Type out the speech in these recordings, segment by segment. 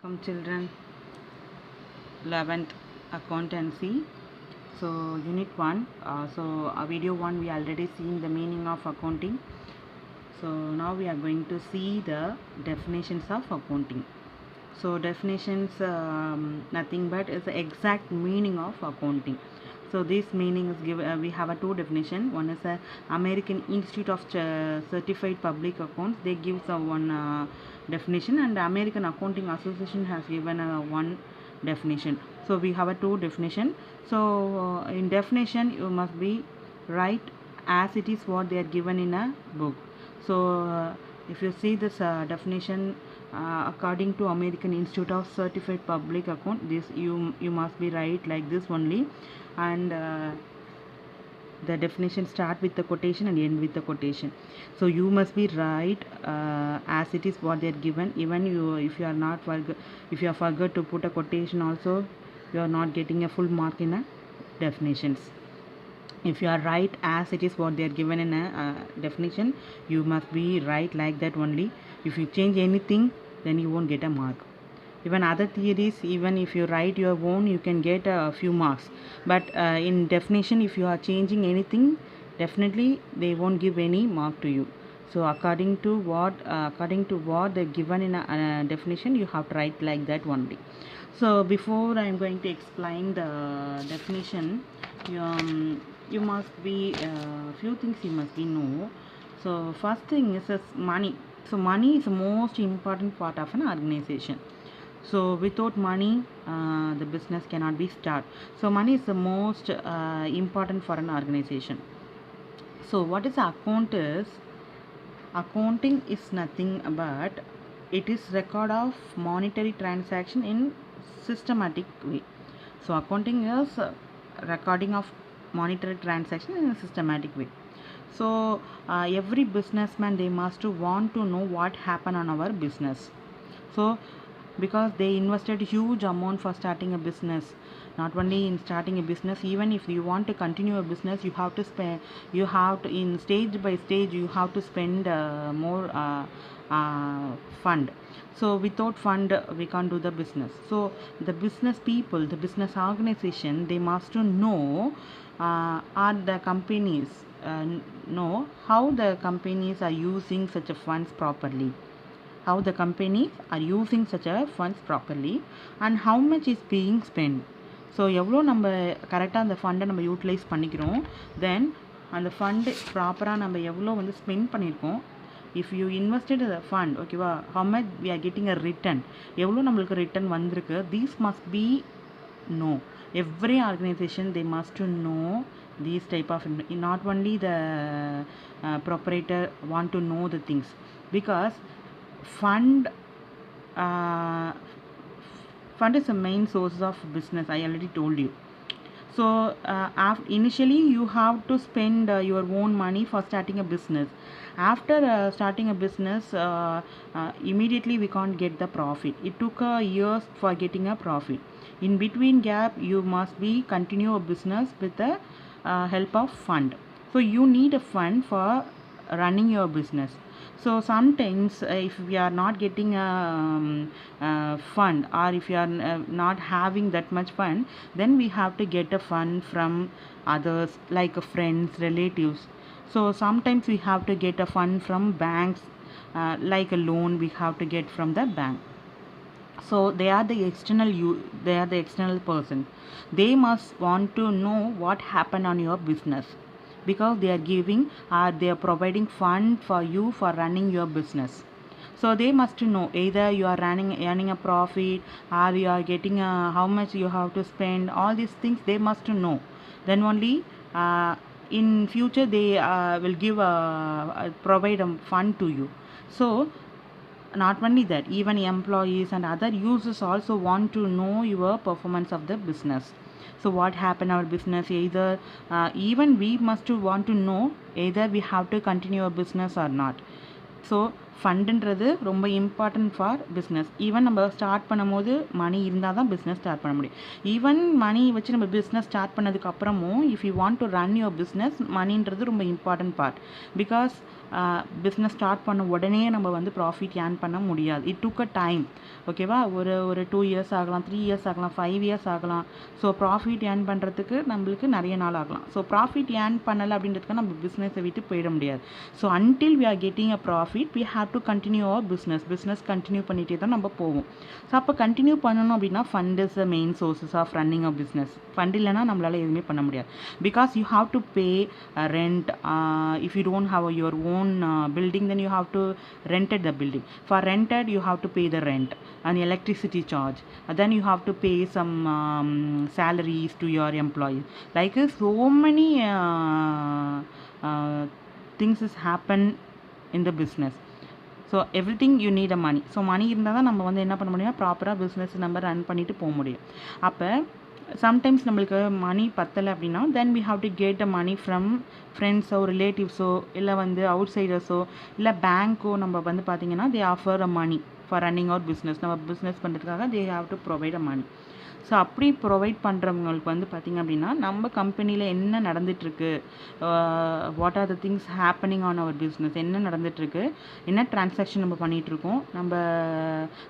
Welcome children, 11th accountancy. So unit 1, video 1 we already seen the meaning of accounting. So now we are going to see the definitions of accounting. So definitions nothing but is the exact meaning of accounting. So this meaning is given. We have a two definition. One is a American Institute of Certified Public Accounts. They give one definition, and the American Accounting Association has given one definition. So we have a two definition. So in definition you must be write as it is what they are given in a book. So if you see this definition according to American Institute of Certified Public Account, this you must be right like this only, and the definition start with the quotation and end with the quotation. So you must be right as it is what they are given. Even you, if you are not if you are forgot to put a quotation also, you are not getting a full mark in a definitions. If you are right as it is what they are given in a definition, you must be right like that only. If you change anything, then you won't get a mark. Even other theories, even if you write your own, you can get a few marks, but in definition if you are changing anything, definitely they won't give any mark to you. So according to what they're given in a definition, you have to write like that only. So before I am going to explain the definition, you must be few things you must be know. So first thing is money. So money is the most important part of an organization. So without money, the business cannot be started. So money is the most important for an organization. So what is account is? Accounting is nothing but it is record of monetary transaction in systematic way. So accounting is recording of monetary transaction in a systematic way. So every businessman, they must want to know what happened on our business. So because they invested huge amount for starting a business, not only in starting a business, even if you want to continue a business, you have to spend, you have to, in stage by stage you have to spend more fund. So without fund we can't do the business. So the business people, the business organization, they must to know are the companies know how the companies are using such a funds properly, how the companies are using such a funds properly, and how much is being spent. So எவ்வளோ நம்ம கரெக்டாக அந்த ஃபண்டை நம்ம utilise பண்ணிக்கிறோம், தென் அந்த fund ப்ராப்பராக நம்ம எவ்வளோ வந்து ஸ்பெண்ட் பண்ணியிருக்கோம். If you invested the fund, ஓகேவா, how much we are getting a return, எவ்வளோ நம்மளுக்கு ரிட்டர்ன் வந்திருக்கு. these must be know. Every organization they must to know these type of, not only the proprietor want to know the things, because fund fund is the main source of business, I already told you. So initially you have to spend your own money for starting a business. After starting a business, immediately we can't get the profit. It took years for getting a profit. In between gap you must be continue a business with the help of fund. So you need a fund for running your business. So sometimes if we are not getting a fund, or if you are not having that much fund, then we have to get a fund from others, like friends, relatives. So sometimes we have to get a fund from banks, like a loan we have to get from the bank. So they are the external person. They must want to know what happened on your business, because they are giving or they are providing fund for you for running your business. So they must know either you are earning a profit, or you are getting how much you have to spend. All these things they must know. Then only in future they will give provide a fund to you. So not only that, even employees and other users also want to know your performance of the business. So what happened our business, either even we must want to know either we have to continue a business or not. So ஃபண்டுன்றது ரொம்ப important for business. Even நம்ம start பண்ணும்போது மணி இருந்தால் தான் business start பண்ண முடியும். Even money வச்சு நம்ம business start பண்ணதுக்கப்புறமும் if you want to run your business, மணின்றது ரொம்ப important part. Because business start பண்ண உடனே நம்ம வந்து ப்ராஃபிட் ஏர்ன் பண்ண முடியாது. It took a time. ஓகேவா? ஒரு 2 இயர்ஸ் ஆகலாம், 3 இயர்ஸ் ஆகலாம், 5 இயர்ஸ் ஆகலாம். ஸோ ப்ராஃபிட் ஏர்ன் பண்ணுறதுக்கு நம்மளுக்கு நிறைய நாள் ஆகலாம். ஸோ ப்ராஃபிட் ஏர்ன் பண்ணலை அப்படின்றதுக்கு நம்ம பிஸ்னஸை விட்டு போயிட முடியாது. So until we are getting a profit we have to continue our business continue பண்ணிகிட்டே தான் நம்ம போவோம். ஸோ அப்போ கண்டினியூ பண்ணணும் அப்படின்னா fund is the main sources of running a business. Fund இல்லைனா நம்மளால் எதுவுமே பண்ண முடியாது. Because you have to pay rent. If you don't have your own building, then you have to rented the building. For rented you have to pay the rent and electricity charge, and then you have to pay some salaries to your employees. Like so many things is happen in the business. So everything you need a money. So money இருந்தால் தான் நம்ம வந்து என்ன பண்ண முடியும், ப்ராப்பராக business நம்ம run பண்ணிட்டு போக முடியும். அப்போ சம்டைம்ஸ் நம்மளுக்கு மணி பத்தலை அப்படின்னா then we have to get a money from ஃப்ரெண்ட்ஸோ ரிலேட்டிவ்ஸோ இல்லை வந்து அவுட் சைடர்ஸோ இல்லை பேங்க்கோ. நம்ம வந்து பார்த்திங்கன்னா they offer a money for running out business. நம்ம பிஸ்னஸ் பண்ணுறதுக்காக they have to provide a money. So அப்படி ப்ரொவைட் பண்ணுறவங்களுக்கு வந்து பார்த்திங்க அப்படின்னா நம்ம கம்பெனியில் என்ன நடந்துகிட்ருக்கு, what are the things happening on our business, என்ன நடந்துகிட்ருக்கு, என்ன ட்ரான்சாக்ஷன் நம்ம பண்ணிகிட்ருக்கோம், நம்ம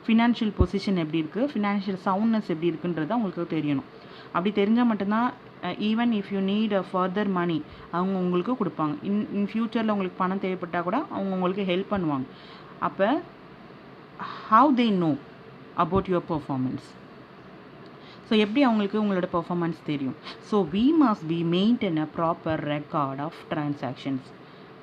ஃபினான்ஷியல் பொசிஷன் எப்படி இருக்குது, ஃபினான்ஷியல் சவுண்ட்னஸ் எப்படி இருக்குன்றது அவங்களுக்கு தெரியணும். அப்படி தெரிஞ்சால் மட்டும்தான் even if you need further money அவங்க உங்களுக்கு கொடுப்பாங்க. இன் ஃப்யூச்சரில் உங்களுக்கு பணம் தேவைப்பட்டால் கூட அவங்க உங்களுக்கு ஹெல்ப் பண்ணுவாங்க. அப்போ how they know about your performance? So எப்படி அவங்களுக்கு உங்களோட பர்ஃபார்மன்ஸ் தெரியும்? So we must be maintain a proper record of transactions.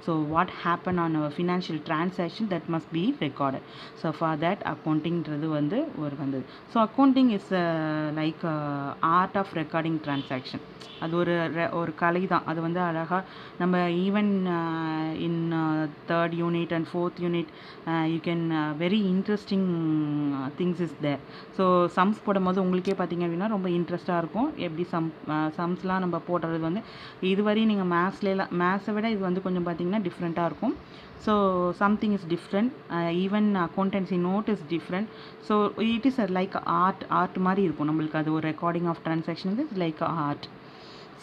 So what happened on our financial transaction, that must be recorded. So for that accounting வந்து ஒரு வந்தது. So accounting is like art of recording transaction. அது ஒரு கலை தான். அது வந்து அழகாக நம்ம even in third unit and fourth unit you can very interesting things is there. So sums போடும்போது உங்களுக்கே பார்த்திங்க அப்படின்னா ரொம்ப இன்ட்ரெஸ்ட்டாக இருக்கும். எப்படி சம்ஸ்லாம் நம்ம போடுறது வந்து இதுவரையும் நீங்கள் மேத்ஸை விட இது வந்து கொஞ்சம் பார்த்திங்கன்னா டிஃப்ரெண்ட்டாக இருக்கும். So something is different. Even accountancy note is different. So it is like art மாதிரி இருக்கும் நம்மளுக்கு. அது ஒரு recording of transaction is like art.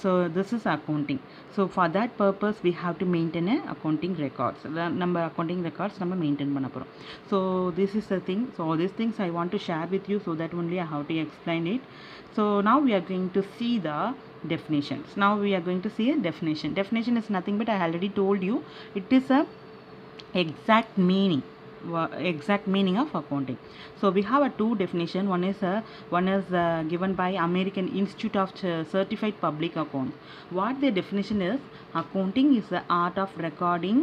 So this is accounting. So for that purpose we have to maintain a accounting records. நம்ம accounting records நம்ம maintain பண்ண போகிறோம். So this is the thing. So these things I want to share with you, so that only I have to explain it. So now we are going to see the definitions. Now we are going to see a definition. Definition is nothing but I already told you, it is a exact meaning of accounting. So we have a two definition. One is given by American Institute of Certified Public Accounts. What the definition is, accounting is the art of recording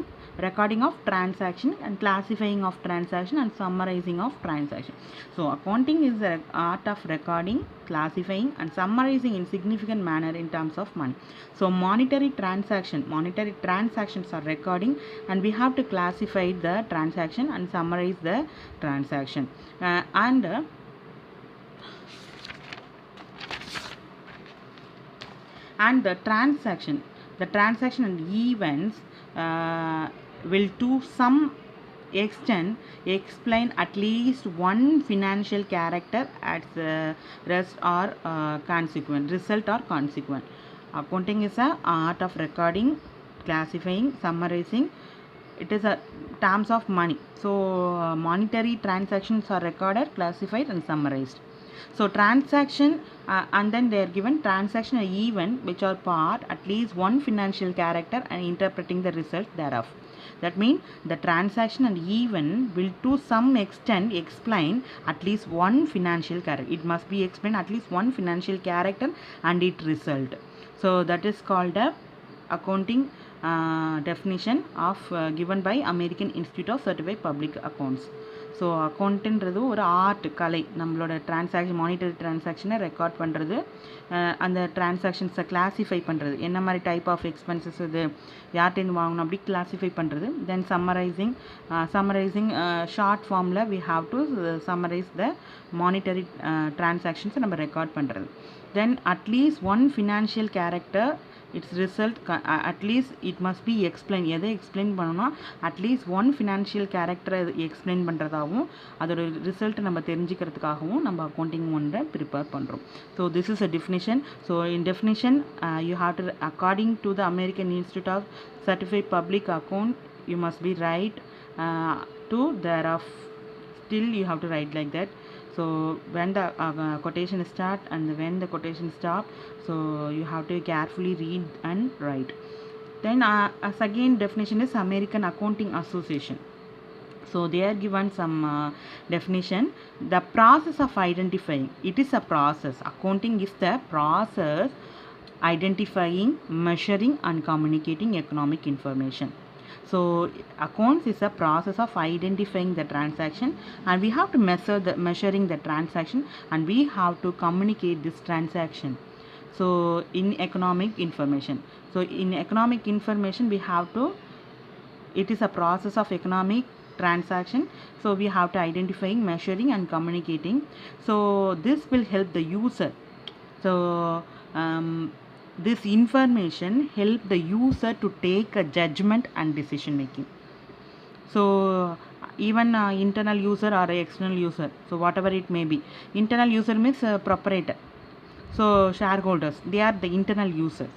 of transaction and classifying of transaction and summarizing of transaction. So accounting is the art of recording, classifying and summarizing in significant manner in terms of money. So monetary transactions are recording, and we have to classify the transaction and summarize the transaction. And the transaction and events will to some extent explain at least one financial character as result or consequent. Accounting is a art of recording, classifying, summarizing. It is a terms of money. So monetary transactions are recorded, classified and summarized. So transaction and then they are given transaction and event which are part at least one financial character and interpreting the result thereof. That means the transaction and event will to some extent explain at least one financial character. It must be explained at least one financial character and its result. So that is called a accounting definition of given by American Institute of Certified Public Accounts. So அக்கௌண்ட்டுன்றது ஒரு art, கலை. நம்மளோட monetary டிரான்சாக்ஷனை record பண்ணுறது, அந்த டிரான்சாக்ஷன்ஸை classify பண்ணுறது, என்ன மாதிரி type of expenses இது, யார்ட்டேருந்து வாங்கணும் அப்படி கிளாஸிஃபை பண்ணுறது. தென் சம்மரைசிங் ஷார்ட் ஃபார்மில் we have to summarise the monetary டிரான்சாக்ஷன்ஸை நம்ம ரெக்கார்ட் பண்ணுறது. Then at least one financial character its result at least it must be explained. எதை எக்ஸ்பிளைன் பண்ணணும்னா அட்லீஸ்ட் ஒன் ஃபினான்ஷியல் கேரக்டரை எக்ஸ்பிளைன் பண்ணுறதாகவும் அதோட ரிசல்ட் நம்ம தெரிஞ்சுக்கிறதுக்காகவும் நம்ம அக்கௌண்டிங் ஒன்றை ப்ரிப்பேர் பண்ணுறோம். So this is a definition. So in definition you have to according to the American Institute of Certified Public account you must be right to thereof. Still you have to write like that. So when the quotation start and when the quotation stop, so you have to carefully read and write. Then second definition is American Accounting Association. So they are given some definition. The process of identifying, it is a process. Accounting is the process identifying, measuring and communicating economic information. So accounts is a process of identifying the transaction, and we have to measuring the transaction, and we have to communicate this transaction. So in economic information, so in economic information we have to, it is a process of economic transaction, so we have to identifying, measuring and communicating. So this will help the user. So this information help the user to take a judgment and decision making. So even internal user or external user, so whatever it may be, internal user means proprietor, so shareholders, they are the internal users.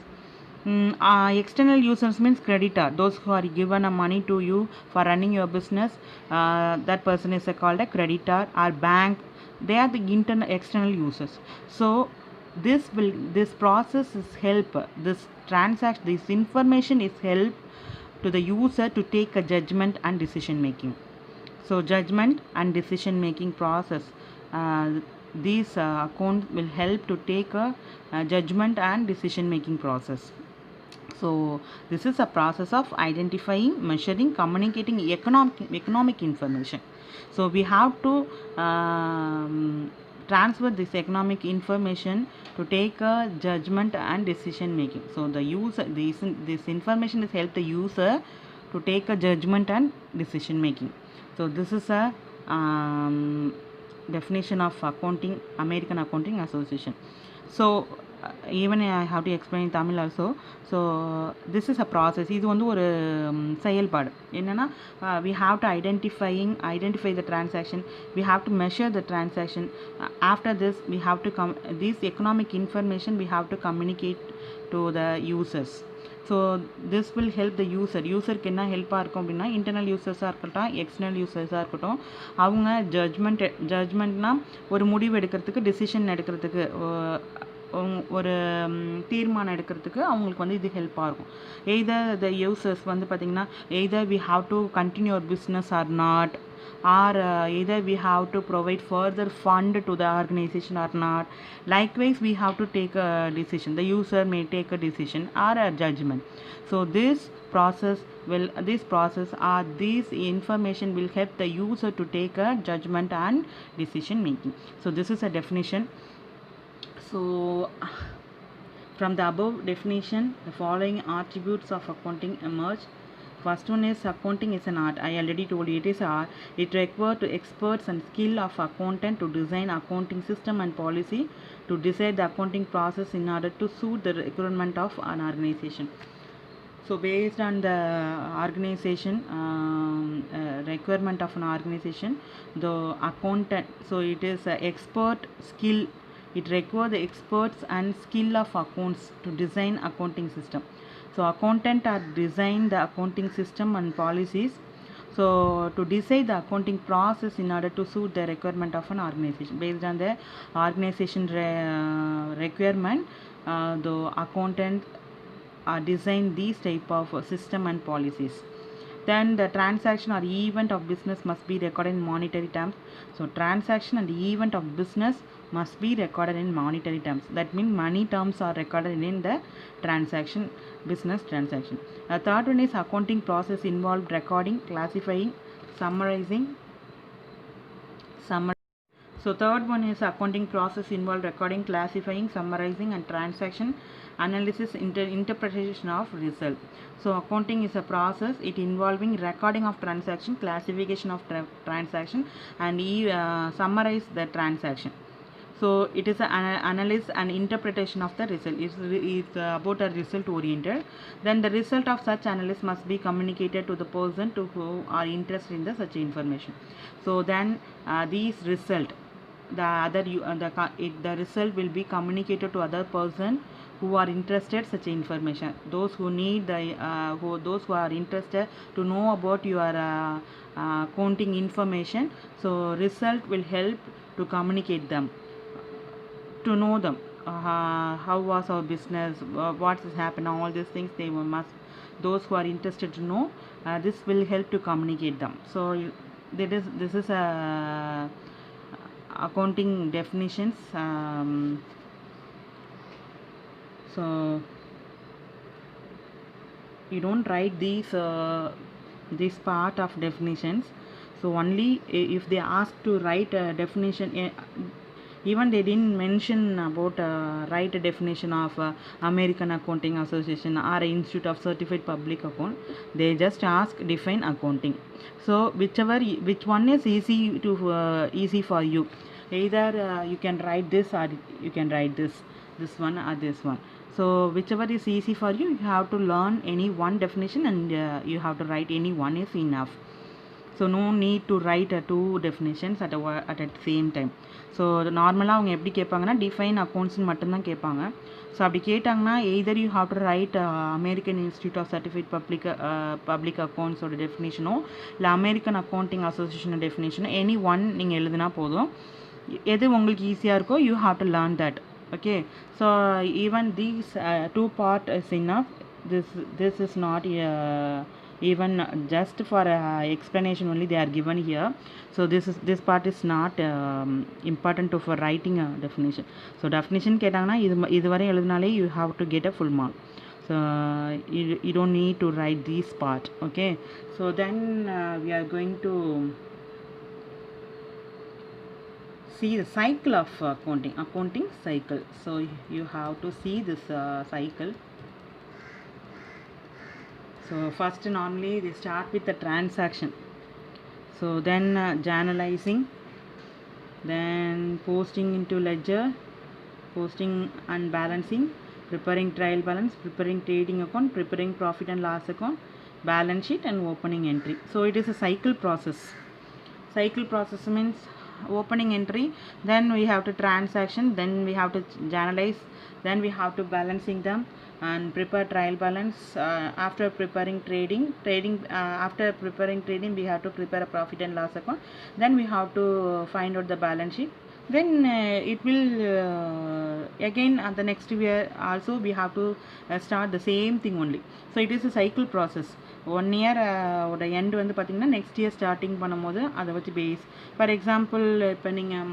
External users means creditor, those who are given a money to you for running your business, that person is called a creditor, or bank, they are the external users. So this process is help, this transaction, this information is help to the user to take a judgment and decision making. So judgment and decision making process, these accounts will help to take a judgment and decision making process. So this is a process of identifying, measuring, communicating economic information. So we have to transfer this economic information to take a judgment and decision making. So the user, this information is help the user to take a judgment and decision making. So this is a definition of accounting, American Accounting Association. So even I have to explain in Tamil also. So this is a process. இது வந்து ஒரு செயல்பாடு என்னன்னா, we have to identify the transaction, we have to measure the transaction. After this we have to this economic information we have to communicate to the users. So this will help the யூசருக்கு என்ன ஹெல்ப்பாக இருக்கும் அப்படின்னா, internal யூசர்ஸாக இருக்கட்டும், external யூசர்ஸாக இருக்கட்டும், அவங்க ஜட்ஜ்மெண்ட்னால் ஒரு முடிவு எடுக்கிறதுக்கு, டிசிஷன் எடுக்கிறதுக்கு, ஒரு தீர்மானம் எடுக்கிறதுக்கு அவங்களுக்கு வந்து இது ஹெல்ப்பாக இருக்கும். எய்தர் த யூசர்ஸ் வந்து பார்த்திங்கன்னா, either we have to continue our business or not, or either we have to provide further fund to the organization or not. Likewise we have to take a decision, the user may take a decision or a judgment. So this process information will help the user to take a judgment and decision making. So this is a definition. So from the above definition, the following attributes of accounting emerge. First one is accounting is an art. I already told you it is art. It requires to experts and skill of accountant to design accounting system and policy to decide the accounting process in order to suit the requirement of an organization. So based on the organization requirement of an organization, the accountant, so it is expert skill. It requires the experts and skill of accounts to design accounting system. So accountant are design the accounting system and policies, so to decide the accounting process in order to suit the requirement of an organization. Based on the organization requirement, the accountant design these type of system and policies. Then the transaction or event of business must be recorded in monetary terms. So transaction and event of business must be recorded in monetary terms. That means money terms are recorded in the transaction, business transaction. The third one is accounting process involved recording, classifying, summarizing. So third one is accounting process involved recording, classifying, summarizing and transaction analysis, interpretation of result. So accounting is a process, it involving recording of transaction, classification of transaction and summarize the transaction. So it is an analysis and interpretation of the result. It's about a result oriented. Then the result of such analysis must be communicated to the person to who are interested in the such information. So then these result, the result will be communicated to other person who are interested such information. Those who need those who are interested to know about your accounting information. So result will help to communicate them, to know them, how was our business, what has happened, all these things they must, those who are interested to know, this will help to communicate them. So this is accounting definitions. So you don't write this part of definitions. So only if they ask to write a definition, even they didn't mention about write a definition of American Accounting Association or Institute of Certified Public Account. They just ask define accounting. So which one is easy for you, either you can write this or you can write this one or this one. So whichever is easy for you, you have to learn any one definition and you have to write any one is enough. So no need to write two definitions at the same time. So நார்மலாக அவங்க எப்படி கேட்பாங்கன்னா define அக்கௌண்ட்ஸ்னு மட்டும்தான் கேட்பாங்க. So அப்படி கேட்டாங்கன்னா either you have to write American Institute of Certified Public அக்கௌண்ட்ஸோட டெஃபினேஷனோ இல்லை அமெரிக்கன் அக்கௌண்டிங் அசோசியேஷன் டெஃபினேஷனோ எனி ஒன் நீங்கள் எழுதுனா போதும். எது உங்களுக்கு ஈஸியாக இருக்கோ you have to learn that. Okay, so even these two part is enough. This is not even just for explanation only they are given here. So this part is not important for writing a definition. So definition கேட்டாங்கன்னா இது வரை எழுதினாலே you have to get a full mark. So you don't need to write this part. Okay, so then we are going to see the cycle of accounting cycle. So you have to see this cycle. So first normally they start with the transaction. So then journalizing, then posting into ledger, posting and balancing, preparing trial balance, preparing trading account, preparing profit and loss account, balance sheet and opening entry. So it is a cycle process. Cycle process means opening entry, then we have to transaction, then we have to journalize, then we have to balancing them and prepare trial balance. After preparing trading, after preparing trading we have to prepare a profit and loss account, then we have to find out the balance sheet, then it will again the next year also we have to start the same thing only. So it is a cycle process. 1 year ஓட end வந்து பார்த்திங்கன்னா next year starting பண்ணும்போது அதை வச்சு base. For example இப்போ நீங்கள்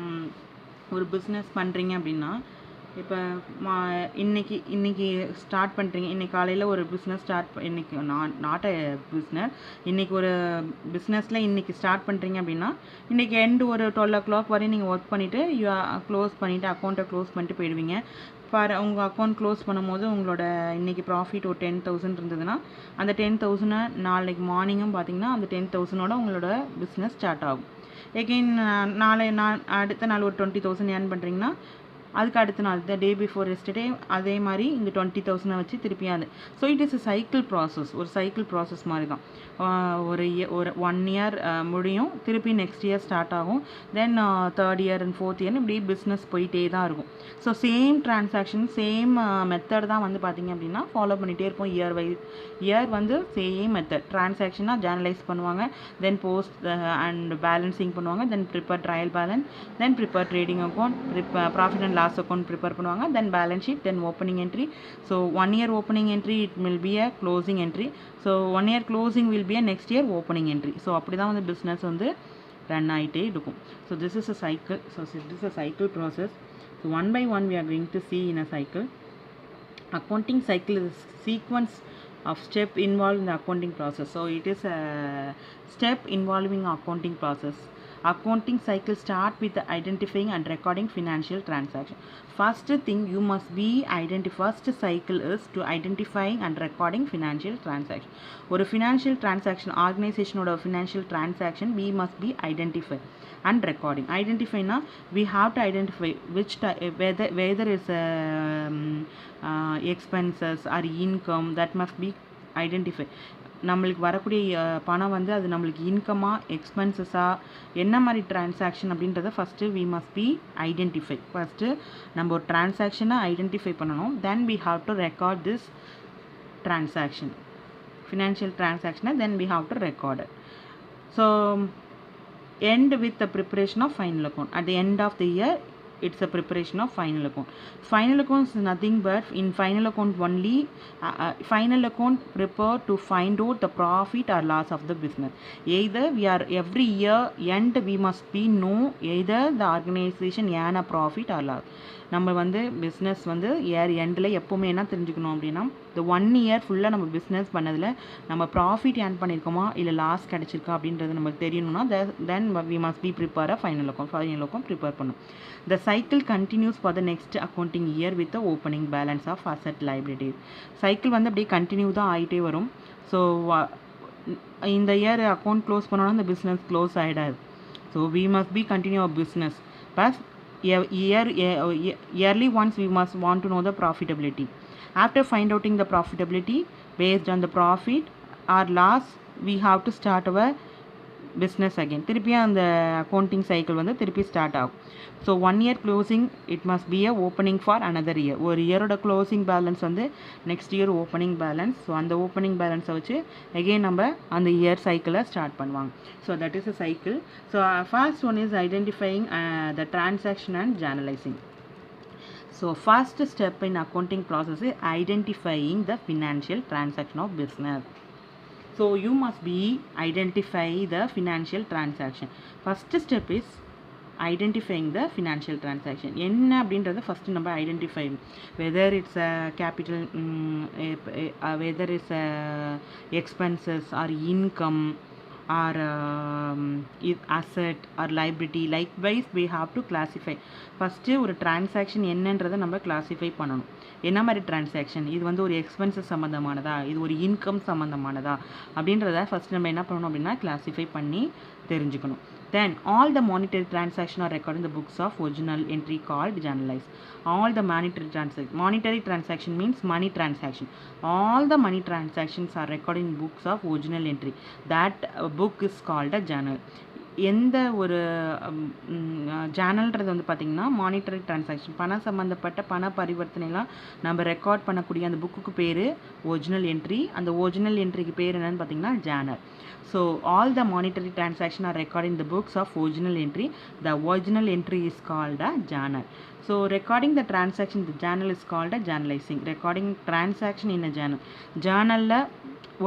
ஒரு business பண்ணுறீங்க அப்படின்னா, இப்போ இன்னைக்கு ஸ்டார்ட் பண்ணுறீங்க, இன்றைக்கி காலையில் ஒரு பிஸ்னஸ் இன்றைக்கி நாட் அ பிஸ்னஸ், இன்றைக்கி ஒரு பிஸ்னஸில் இன்றைக்கி ஸ்டார்ட் பண்ணுறீங்க அப்படின்னா இன்றைக்கி எண்டு ஒரு 12 o'clock வரையும் நீங்கள் ஒர்க் பண்ணிவிட்டு க்ளோஸ் பண்ணிவிட்டு அக்கௌண்ட்டை க்ளோஸ் பண்ணிட்டு போயிடுவீங்க. உங்கள் அக்கௌண்ட் க்ளோஸ் பண்ணும்போது உங்களோட இன்றைக்கி ப்ராஃபிட் ஒரு 10,000 இருந்ததுன்னா அந்த 10,000 நாளைக்கு மார்னிங்கும் பார்த்தீங்கன்னா அந்த 10,000ஓட உங்களோட பிஸ்னஸ் ஸ்டார்ட் ஆகும். எகெயின் அடுத்த நாள் ஒரு 20,000 ஏர்ன் பண்ணுறீங்கன்னா அதுக்கு அடுத்த நாள் த டே பிஃபோர் எஸ்டர்டே அதே மாதிரி இந்த 20,000 வச்சு திருப்பியாது. So it is a cycle process, ஒரு சைக்கிள் ப்ராசஸ் மாதிரி தான். ஒரு 1 year முடியும், திருப்பி நெக்ஸ்ட் இயர் ஸ்டார்ட் ஆகும், தென் 3rd year and 4th year இப்படி பிஸ்னஸ் போயிட்டே தான் இருக்கும். So same transaction same method தான் வந்து பார்த்திங்க அப்படின்னா ஃபாலோ பண்ணிகிட்டே இருப்போம். இயர் வந்து சேம் மெத்தட். டிரான்சாக்ஷனாக ஜேர்னலைஸ் பண்ணுவாங்க, தென் போஸ்ட் அண்ட் பேலன்சிங் பண்ணுவாங்க, then prepare trial balance, then prepare trading account, profit and loss account prepare பண்ணுவாங்க, then balance sheet, then opening entry. So 1 year opening entry it will be a closing entry. So 1 year closing will be a next year opening entry. So அப்படி தான் வந்து business வந்து run ஆகிட்டே இருக்கும். So this is a cycle. So this is a cycle process. So one by one we are going to see in a cycle. Accounting cycle is a sequence of step involved in the accounting process. So it is a step involving accounting process. Accounting cycle start with identifying and recording financial transaction. First thing you must be first cycle is to identifying and recording financial transaction. ஒரு financial transaction organization ஓட financial transaction we must be identify and recording. Identify na we have to identify which whether is expenses or income, that must be identify. நம்மளுக்கு வரக்கூடிய பணம் வந்து அது நம்மளுக்கு இன்கமா எக்ஸ்பென்சஸா என்ன மாதிரி டிரான்சாக்ஷன் அப்படின்றத first we must be identify. First நம்ம ஒரு டிரான்சாக்ஷனை ஐடென்டிஃபை பண்ணணும். Then we have to record this transaction, financial டிரான்சாக்ஷனை then we have to record it. So end with the preparation of final account. At the end of the year, it's a preparation of final account. Final account is nothing but in final account only final account prepare to find out the profit or loss of the business. Either we are every year end we must be know either the organization earn a profit or loss. நம்ம வந்து business வந்து year எண்டில் எப்போவுமே என்ன தெரிஞ்சுக்கணும் அப்படின்னா, இந்த 1 year ஃபுல்லாக நம்ம பிஸ்னஸ் பண்ணதில் நம்ம ப்ராஃபிட் ஏர்ன் பண்ணியிருக்கோமா இல்லை லாஸ் கிடச்சிருக்கா அப்படின்றது நமக்கு தெரியணும்னா then we must be prepare final account prepare பண்ணும். The cycle continues for the next accounting year with the opening balance of asset liabilities. Cycle வந்து அப்படியே கண்டினியூ தான் ஆகிட்டே வரும். ஸோ இந்த இயர் அக்கௌண்ட் க்ளோஸ் பண்ணோன்னா இந்த பிஸ்னஸ் க்ளோஸ் ஆகிடாது. So we must be continue our business. But yearly once we must want to know the profitability. After find outing the profitability, based on the profit or loss, we have to start our business again. திருப்பி அந்த accounting cycle வந்து திருப்பி start ஆகும். So 1 year closing it must be a opening for another year. ஒரு இயரோட closing balance வந்து next year opening balance. So அந்த opening பேலன்ஸை வச்சு எகெயின் நம்ம அந்த இயர் சைக்கிளை ஸ்டார்ட் பண்ணுவாங்க. So that is a cycle. So first one is identifying the transaction and journalising. So first step in accounting process is identifying the financial transaction of business. So you must be identify the financial transaction. First step is identifying the financial transaction. என்ன அப்படின்றத first நம்ம identify, whether it's a capital, whether it's a expenses R income or asset or liability. Likewise we have to classify. First ஒரு transaction என்னன்றதை நம்ம classify பண்ணணும். என்ன மாதிரி transaction, இது வந்து ஒரு எக்ஸ்பென்சஸ் சம்மந்தமானதா, இது ஒரு இன்கம் சம்மந்தமானதா அப்படின்றத ஃபஸ்ட் நம்ம என்ன பண்ணணும் அப்படின்னா கிளாஸிஃபை பண்ணி தெரிஞ்சுக்கணும். Then all the monetary transactions are recorded in the books of original entry called journalized. All the monetary transaction means money transaction. All the money transactions are recorded in books of original entry. That book is called a journal. எந்த ஒரு ஜேர்னல்ன்றது வந்து பார்த்திங்கன்னா monetary transaction, பணம் சம்மந்தப்பட்ட பண பரிவர்த்தனைலாம் நம்ம record பண்ணக்கூடிய அந்த புக்குக்கு பேர் ஒரிஜினல் என்ட்ரி. அந்த ஒரிஜினல் என்ட்ரிக்கு பேர் என்னென்னு பார்த்திங்கன்னா Journal. So all the monetary transactions are recorded in the books of original entry. The original entry is called a journal. So recording the transaction in the journal is called a journalizing. Recording transaction in a journal. Journal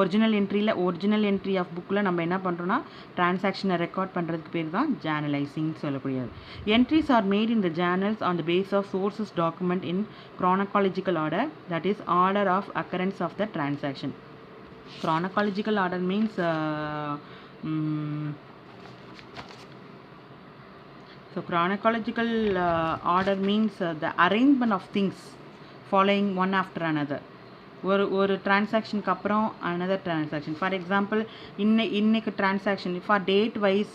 original என்ட்ரியில் original entry of புக்கில் நம்ம என்ன பண்ணுறோன்னா டிரான்சாக்ஷனை record பண்ணுறதுக்கு பேர் தான் journalising சொல்லக்கூடியது. Entries are made in the journals on the base of sources document in chronological order, that is order of occurrence of the transaction. Chronological order means so chronological order means the arrangement of things following one after another. ஒரு டிரான்சாக்ஷனுக்கு அப்புறம் another transaction. For example இன்னைக்கு transaction for date wise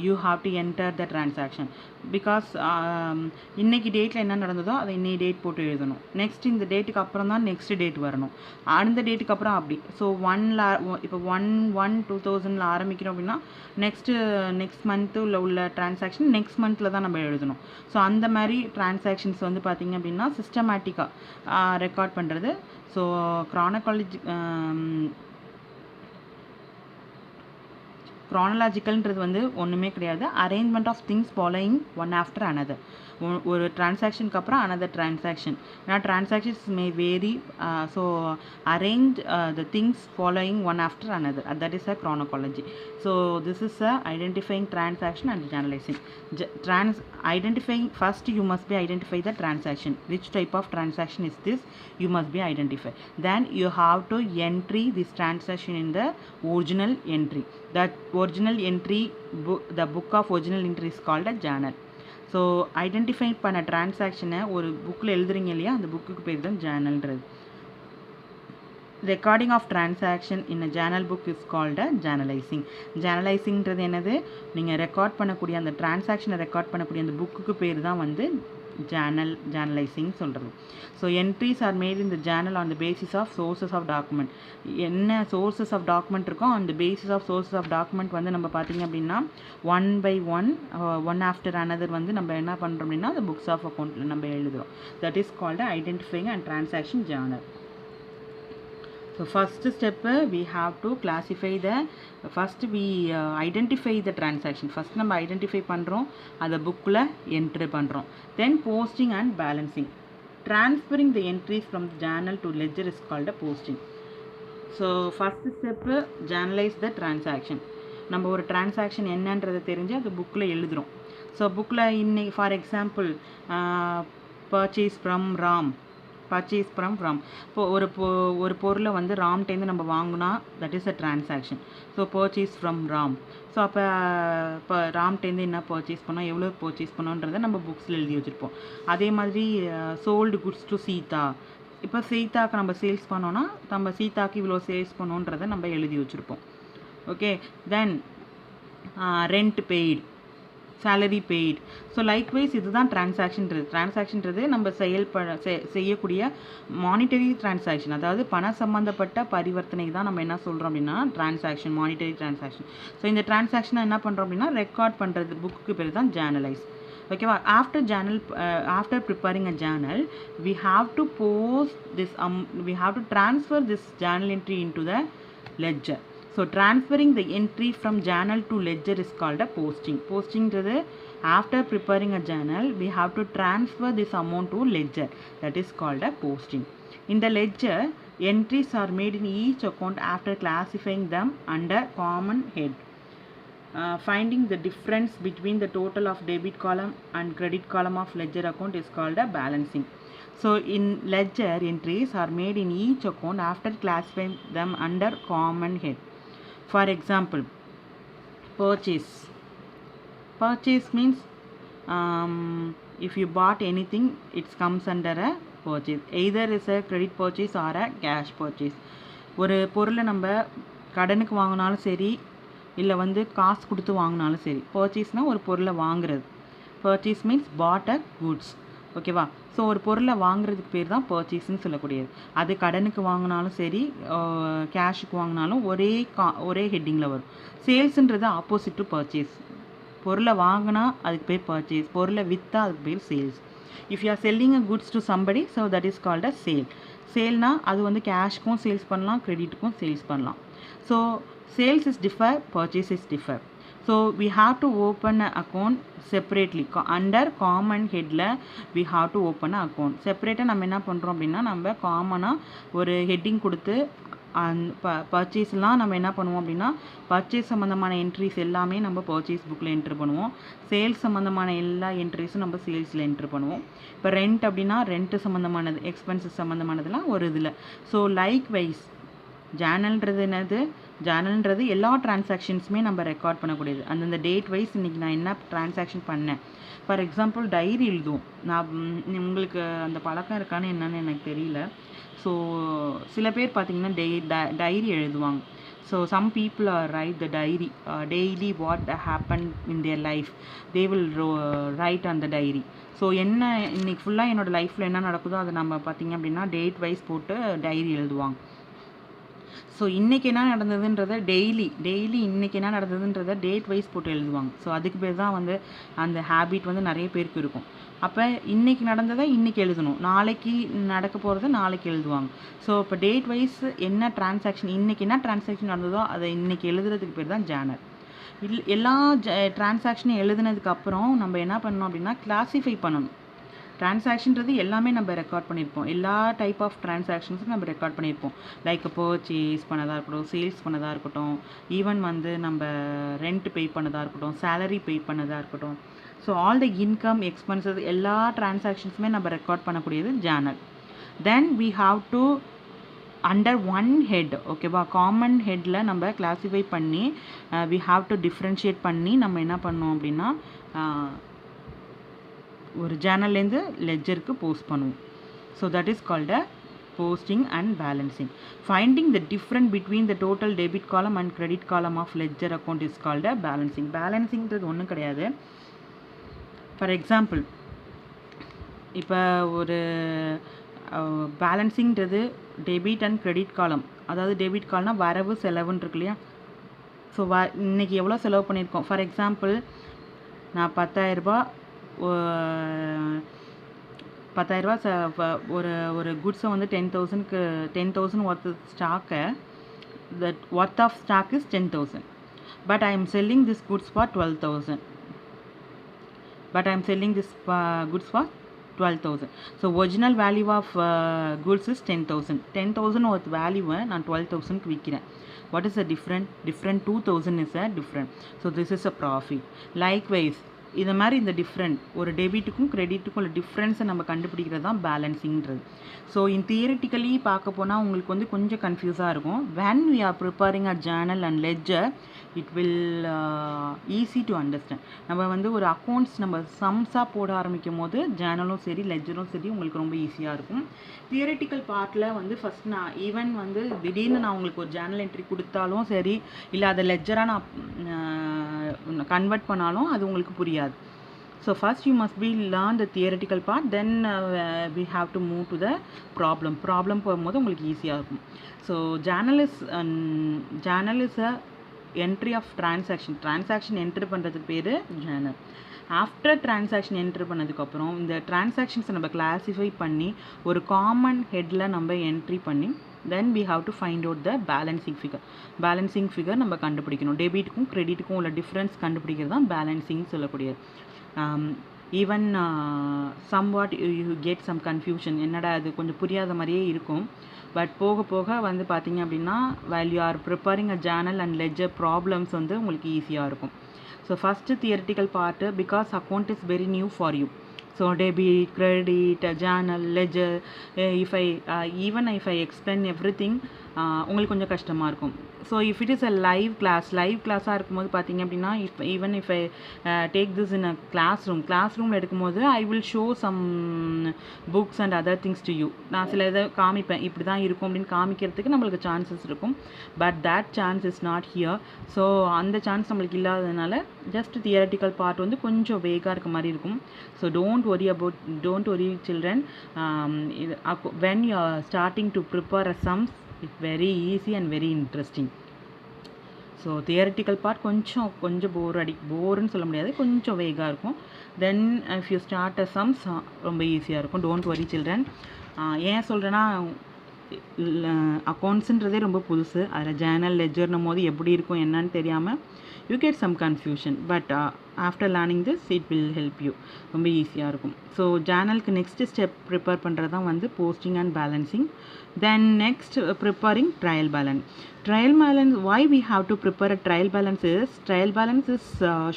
you have to enter the transaction because இன்னைக்கு டேட்டில் என்ன நடந்ததோ அதை இன்னைக்கு டேட் போட்டு எழுதணும். நெக்ஸ்ட் இந்த டேட்டுக்கு அப்புறம் தான் நெக்ஸ்ட் டேட் வரணும், அந்த டேட்டுக்கு அப்புறம் அப்படி. ஸோ இப்போ 1/1/2000 ஆரம்பிக்கிறோம் அப்படின்னா நெக்ஸ்ட் மந்த்தில் உள்ள டிரான்சாக்ஷன் நெக்ஸ்ட் மந்தில் தான் நம்ம எழுதணும். ஸோ அந்த மாதிரி டிரான்சாக்ஷன்ஸ் வந்து பார்த்திங்க அப்படின்னா சிஸ்டமேட்டிக்காக ரெக்கார்ட் பண்ணுறது. ஸோ chronologicalன்றது வந்து ஒன்றுமே கிடையாது, arrangement of things following one after another. ஒரு டிரான்சாக்ஷனுக்கு அப்புறம் another transaction. Now transactions may vary, so arrange the things following one after another. That is a chronology. So this is a identifying transaction and generalizing. Identifying, first you must be identify the transaction. Which type of transaction is this? You must be identify. Then you have to entry this transaction in the original entry. That original entry, the book of original entry is called a journal. So identify பண்ண டிரான்சாக்ஷனை ஒரு புக்கில் எழுதுறீங்க இல்லையா, அந்த புக்குக்கு பேர் தான் ஜேர்னல்ன்றது. Recording of transaction in a journal book is called a journalising. ஜேர்னலைசிங்கிறது என்னது? நீங்கள் ரெக்கார்ட் பண்ணக்கூடிய அந்த டிரான்சாக்ஷனை ரெக்கார்ட் பண்ணக்கூடிய அந்த புக்குக்கு பேர் தான் வந்து ஜேர்னலைசிங் சொல்கிறது. So entries are made in the journal on the basis of sources of document. என்ன சோர்சஸ் ஆஃப் டாக்குமெண்ட் இருக்கோ அந்த basis of sources of document வந்து நம்ம பார்த்திங்க அப்படின்னா one by one after another வந்து நம்ம என்ன பண்ணுறோம் அப்படின்னா அந்த புக்ஸ் ஆஃப் அக்கௌண்ட்டில் நம்ம எழுதுகிறோம். That is called identifying and transaction Journal. So first step we have to classify the identify the transaction. First நம்ம identify பண்ணுறோம், அதை புக்கில் என்ட்ரு பண்ணுறோம். Then posting and balancing. Transferring the entries from the journal to ledger is called a posting. So first step journalize the transaction. நம்ம ஒரு transaction என்னன்றதை தெரிஞ்சு அது புக்கில் எழுதுகிறோம். ஸோ புக்கில் இன்னைக்கு for example purchase from Ram. இப்போ ஒரு பொருளை வந்து ராம்கிட்டேருந்து நம்ம வாங்கினா that is a transaction. So purchase from Ram. So அப்போ இப்போ ராம்கிட்டேருந்து என்ன பர்ச்சேஸ் பண்ணோம், எவ்வளோ பர்ச்சேஸ் பண்ணோன்றதை நம்ம புக்ஸில் எழுதி வச்சுருப்போம். அதே மாதிரி சோல்டு குட்ஸ் டு சீதா. இப்போ சீதாவுக்கு நம்ம சேல்ஸ் பண்ணோன்னா நம்ம சீதாவுக்கு இவ்வளோ சேல்ஸ் பண்ணோன்றதை நம்ம எழுதி வச்சுருப்போம். Okay, then rent paid, salary paid. So likewise இதுதான் டிரான்சாக்ஷன்றது நம்ம செய்யக்கூடிய மானிட்டரி டிரான்சாக்ஷன், அதாவது பண சம்மந்தப்பட்ட பரிவர்த்தனை தான் நம்ம என்ன சொல்கிறோம் அப்படின்னா டிரான்சாக்ஷன், மானிட்டரி டிரான்சாக்ஷன். ஸோ இந்த டிரான்சாக்ஷனை என்ன பண்ணுறோம் அப்படின்னா ரெக்கார்ட் பண்ணுறது புக்கு பேர் தான் ஜேர்னலைஸ். ஓகேவா? After preparing a Journal we have to transfer this journal entry into the ledger. So transferring the entry from journal to ledger is called a posting. Posting is after preparing a journal we have to transfer this amount to ledger. That is called a posting. In the ledger, entries are made in each account after classifying them under common head. Finding the difference between the total of debit column and credit column of ledger account is called a balancing. So in ledger, entries are made in each account after classifying them under common head. For example, purchase means if you bought anything it comes under a purchase. Either is a credit purchase or a cash purchase. ஒரு பொருளை நம்ம கடனுக்கு வாங்கினாலும் சரி இல்லை வந்து காசு கொடுத்து வாங்கினாலும் சரி, பர்ச்சேஸ்னால் ஒரு பொருளை வாங்குறது. பர்ச்சேஸ் மீன்ஸ் பாட் அ குட்ஸ். ஓகேவா? ஸோ ஒரு பொருளை வாங்குறதுக்கு பேர் தான் பர்ச்சேஸ்ன்னு சொல்லக்கூடியது. அது கடனுக்கு வாங்கினாலும் சரி கேஷுக்கு வாங்கினாலும் ஒரே ஹெட்டிங்கில் வரும். சேல்ஸுன்றது ஆப்போசிட் டு பர்ச்சேஸ். பொருளை வாங்கினா அதுக்கு பேர் பர்ச்சேஸ், பொருளை விற்றா அதுக்கு பேர் sales. If you are selling a goods to somebody, so that is called a sale. சேல்னா அது வந்து கேஷுக்கும் சேல்ஸ் பண்ணலாம், கிரெடிட்டுக்கும் சேல்ஸ் பண்ணலாம். So sales is differ, purchase is differ. So we have to open an account separately. Under common headல we have to open an account. செப்பரேட்டாக நம்ம என்ன பண்ணுறோம் அப்படின்னா நம்ம காமனாக ஒரு ஹெட்டிங் கொடுத்து பர்ச்சேஸ்லாம் நம்ம என்ன பண்ணுவோம் அப்படின்னா பர்ச்சேஸ் சம்மந்தமான என்ட்ரிஸ் எல்லாமே நம்ம பர்ச்சேஸ் புக்கில் என்ட்ரு பண்ணுவோம். சேல்ஸ் சம்மந்தமான எல்லா என்ட்ரிஸும் நம்ம சேல்ஸில் என்ட்ரு பண்ணுவோம். இப்போ ரெண்ட் அப்படின்னா ரெண்ட்டு சம்மந்தமானது, எக்ஸ்பென்சஸ் சம்மந்தமானதுலாம் ஒரு இதில். ஸோ லைக் வைஸ் ஜேர்னல்ன்றது எல்லா டிரான்சாக்ஷன்ஸுமே நம்ம ரெக்கார்ட் பண்ணக்கூடியது. அந்தந்த டேட் வைஸ் இன்றைக்கி நான் என்ன டிரான்சாக்ஷன் பண்ணேன். ஃபார் எக்ஸாம்பிள் டைரி எழுதுவோம். நான் உங்களுக்கு அந்த பழக்கம் இருக்கான்னு என்னன்னு எனக்கு தெரியல. ஸோ சில பேர் பார்த்திங்கன்னா டைரி எழுதுவாங்க. So some people are write the diary daily what happen in their life, they will write on the diary. So என்ன இன்றைக்கி ஃபுல்லாக என்னோடய லைஃப்பில் என்ன நடக்குதோ அதை நம்ம பார்த்திங்க அப்படின்னா டேட் வைஸ் போட்டு டைரி எழுதுவாங்க. ஸோ இன்றைக்கி என்ன நடந்ததுன்றதை டெய்லி இன்றைக்கி என்ன நடந்ததுன்றதை டேட் வைஸ் போட்டு எழுதுவாங்க. ஸோ அதுக்கு பேர் தான் வந்து அந்த ஹேபிட் வந்து நிறைய பேருக்கு இருக்கும். அப்போ இன்றைக்கி நடந்ததை இன்றைக்கி எழுதணும், நாளைக்கு நடக்க போகிறத நாளைக்கு எழுதுவாங்க. ஸோ இப்போ டேட் வைஸ் என்ன டிரான்சாக்ஷன் இன்றைக்கி என்ன டிரான்சாக்ஷன் நடந்ததோ அதை இன்றைக்கி எழுதுறதுக்கு பேர் தான் ஜேர்னல். எல்லா டிரான்சாக்ஷனையும் எழுதுனதுக்கப்புறம் நம்ம என்ன பண்ணணும் அப்படின்னா கிளாஸிஃபை பண்ணணும். டிரான்சாக்ஷன்றது எல்லாமே நம்ம ரெக்கார்ட் பண்ணியிருப்போம். எல்லா டைப் ஆஃப் டிரான்சாக்ஷன்ஸும் நம்ம ரெக்கார்ட் பண்ணியிருப்போம். லைக் பர்ச்சேஸ் பண்ணதாக இருக்கட்டும், சேல்ஸ் பண்ணதாக இருக்கட்டும், ஈவன் வந்து நம்ம ரெண்ட் பே பண்ணதாக இருக்கட்டும், சேலரி பே பண்ணதாக இருக்கட்டும். So all the income expenses எல்லா டிரான்சாக்ஷன்ஸுமே நம்ம ரெக்கார்ட் பண்ணக்கூடியது journal. Then we have to under one head, ஓகேவா, காமன் ஹெட்டில் நம்ம கிளாஸிஃபை பண்ணி வி ஹாவ் டு டிஃப்ரென்ஷியேட் பண்ணி நம்ம என்ன பண்ணோம் அப்படின்னா ஒரு ஜேர்னல்லேருந்து லெட்ஜருக்கு போஸ்ட் பண்ணுவோம். So that is called a posting and balancing. Finding the difference between the total debit column and credit column of ledger account is called a balancing. Balancingன்றது ஒன்றும் கிடையாது. For example, இப்போ ஒரு பேலன்சிங்கிறது டெபிட் அண்ட் கிரெடிட் காலம். அதாவது debit கால்னா வரவு செலவுன்னு இருக்கு இல்லையா. ஸோ இன்னைக்கு எவ்வளோ செலவு பண்ணியிருக்கோம். ஃபார் எக்ஸாம்பிள், நான் 10,000 ஒரு குட்ஸை வந்து 10,000 ஒர்த் ஸ்டாக்கை, that worth of stock is 10,000, but I am selling this goods for 12,000. So original value of goods is 10,000. 10,000 worth வேல்யூவை நான் 12,000க்கு விற்கிறேன். What is the different 2,000 is a different. So this is a profit. Likewise, இது மாதிரி இந்த different ஒரு டெபிட்டுக்கும் கிரெடிட்டுக்கும் உள்ள டிஃப்ரென்ஸை நம்ம கண்டுபிடிக்கிறது தான் பேலன்சிங்கிறது. ஸோ இன் தியரிட்டிக்கலி பார்க்க போனால் உங்களுக்கு வந்து கொஞ்சம் கன்ஃபியூஸாக இருக்கும். when we are preparing a journal and ledger, it will easy to understand. நம்ம வந்து ஒரு அக்கௌண்ட்ஸ் நம்ம சம்ஸாக போட ஆரம்பிக்கும் போது ஜேர்னலும் சரி லெட்ஜரும் சரி உங்களுக்கு ரொம்ப ஈஸியாக இருக்கும். தியரிட்டிக்கல் பார்ட்டில் வந்து ஃபஸ்ட் நான் ஈவன் வந்து திடீர்னு நான் உங்களுக்கு ஒரு ஜேர்னல் என்ட்ரி கொடுத்தாலும் சரி, இல்லை அதை லெட்ஜராக நான் கன்வெர்ட் பண்ணாலும் அது உங்களுக்கு புரியாது. So first you must be learn the theoretical part, then we have to move to the problem போகும்போது உங்களுக்கு ஈஸியாக இருக்கும். So journal is a entry of transaction entry பண்ணுறதுக்கு பேர் journal. ஆஃப்டர் டிரான்சாக்ஷன் என்ட்ரு பண்ணதுக்கப்புறம் இந்த டிரான்சாக்ஷன்ஸை நம்ம கிளாஸிஃபை பண்ணி ஒரு காமன் ஹெட்டில் நம்ம என்ட்ரி பண்ணி தென் we have to find out the balancing figure நம்ம கண்டுபிடிக்கணும். டெபிட்டுக்கும் கிரெடிட்டுக்கும் உள்ள டிஃப்ரென்ஸ் கண்டுபிடிக்கிறது தான் பேலன்சிங் சொல்லக்கூடியது. Even somewhat you get some confusion, என்னடா அது கொஞ்சம் புரியாத மாதிரியே இருக்கும். பட் போக போக வந்து பார்த்தீங்க அப்படின்னா while you are preparing a journal and ledger problems வந்து உங்களுக்கு ஈஸியாக இருக்கும். So first theoretical part, because account is very new for you. So debit, credit, Journal, ledger, if I explain everything உங்களுக்கு கொஞ்சம் கஷ்டமாக இருக்கும். So if it is a live கிளாஸாக இருக்கும்போது பார்த்தீங்க அப்படின்னா if I take this in a classroom எடுக்கும்போது I will show some books and other things to you. நான் சில இதை காமிப்பேன், இப்படி தான் இருக்கும் அப்படின்னு காமிக்கிறதுக்கு நம்மளுக்கு சான்சஸ் இருக்கும். But that chance is not here. So அந்த சான்ஸ் நம்மளுக்கு இல்லாததுனால ஜஸ்ட் தியரட்டிக்கல் பார்ட் வந்து கொஞ்சம் வேகாக இருக்க மாதிரி இருக்கும். So don't worry children. When you are starting to prepare a sums, it's very easy and very interesting. So theoretical part கொஞ்சம் போருன்னு சொல்ல முடியாது, கொஞ்சம் வேகாக இருக்கும். தென் if you start a sums ரொம்ப ஈஸியாக இருக்கும். Don't worry children. ஏன் சொல்கிறேன்னா அக்கௌண்ட்ஸுன்றதே ரொம்ப புதுசு. அதில் ஜேர்னல் லெட்ஜர்னும் போது எப்படி இருக்கும் என்னன்னு தெரியாமல் you get some confusion. But after learning this it will help you. ரொம்ப ஈஸியாக இருக்கும். ஸோ ஜேர்னலுக்கு நெக்ஸ்ட் ஸ்டெப் ப்ரிப்பேர் பண்ணுறது தான் வந்து posting and balancing. Then next preparing trial balance. Why we have to prepare a trial balance is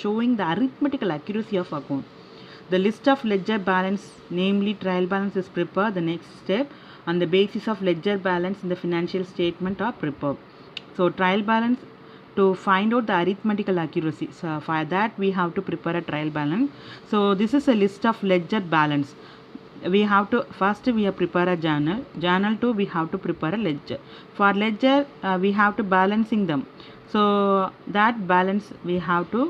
showing the arithmetical accuracy of account. The list of ledger balance, namely trial balance, is prepared. The next step on the basis of ledger balance in the financial statement are prepared. So trial balance to find out the arithmetical accuracy. So for that we have to prepare a trial balance. So this is a list of ledger balance. We have to first we have prepare a journal 2 we have to prepare a ledger. For ledger we have to balancing them. So that balance we have to,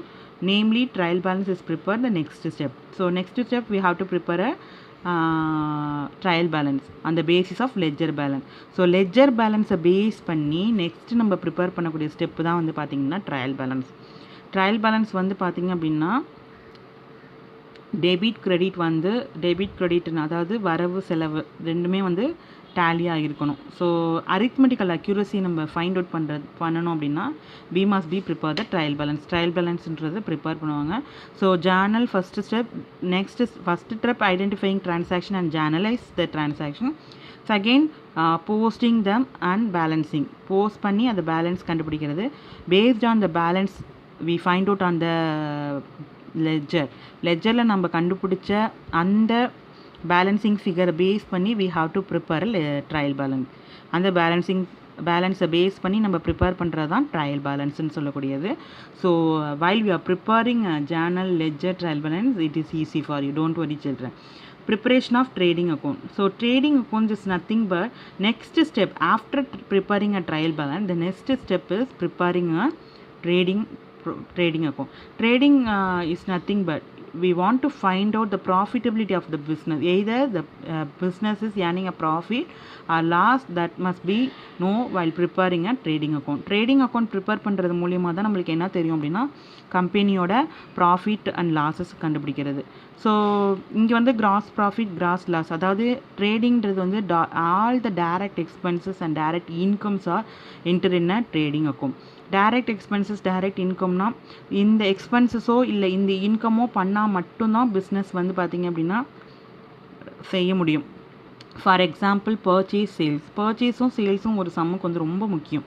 namely trial balance is prepared the next step. So next step we have to prepare a trial balance on the basis of ledger balance. So ledger balance base பண்ணி next நம்ம prepare பண்ணக்கூடிய step தான் வந்து பார்த்தீங்கன்னா trial balance வந்து பார்த்தீங்க அப்படின்னா debit credit அதாவது வரவு செலவு ரெண்டுமே வந்து டேலி ஆகிருக்கணும். ஸோ அரித்மெட்டிக்கல் அக்யூரசி நம்ம ஃபைண்ட் அவுட் பண்ணணும் அப்படின்னா we must be prepare the trial balance. Trial பேலன்ஸ்ன்றது ப்ரிப்பேர் பண்ணுவாங்க. So journal first step, next first step identifying transaction and journalise the transaction. Second posting them and balancing, post பண்ணி அந்த balance கண்டுபிடிக்கிறது. Based on the balance we find out on the லெஜரில் நம்ம கண்டுபிடிச்ச அந்த balancing ஃபிகரை base பண்ணி we have to prepare trial balance. அந்த பேலன்ஸை பேஸ் பண்ணி நம்ம ப்ரிப்பேர் பண்ணுறது தான் ட்ரையல் பேலன்ஸ்ன்னு சொல்லக்கூடியது. So while we are preparing journal, ledger, trial balance, it is easy for you, don't worry children. Preparation of trading account. So trading account is nothing but next step after preparing a trial balance. The next step is preparing a trading account. Trading is nothing but we want to find out the profitability of the business. Either the business is earning a profit or loss, that must be know while preparing a trading account. Trading account prepare பண்ணுறது மூலியமாக தான் நம்மளுக்கு என்ன தெரியும் அப்படின்னா கம்பெனியோட profit and losses கண்டுபிடிக்கிறது. So இங்கே வந்து கிராஸ் ப்ராஃபிட், கிராஸ் லாஸ், அதாவது ட்ரேடிங்கிறது வந்து all the direct expenses and direct incomes are enter in a trading account. Direct expenses, direct இன்கம்னா இந்த எக்ஸ்பென்சஸோ இல்லை இந்த இன்கமோ பண்ணால் மட்டும்தான் பிஸ்னஸ் வந்து பார்த்திங்க அப்படின்னா செய்ய முடியும். For example purchase, sales. பர்ச்சேஸும் சேல்ஸும் ஒரு சம்முக்கு வந்து ரொம்ப முக்கியம்.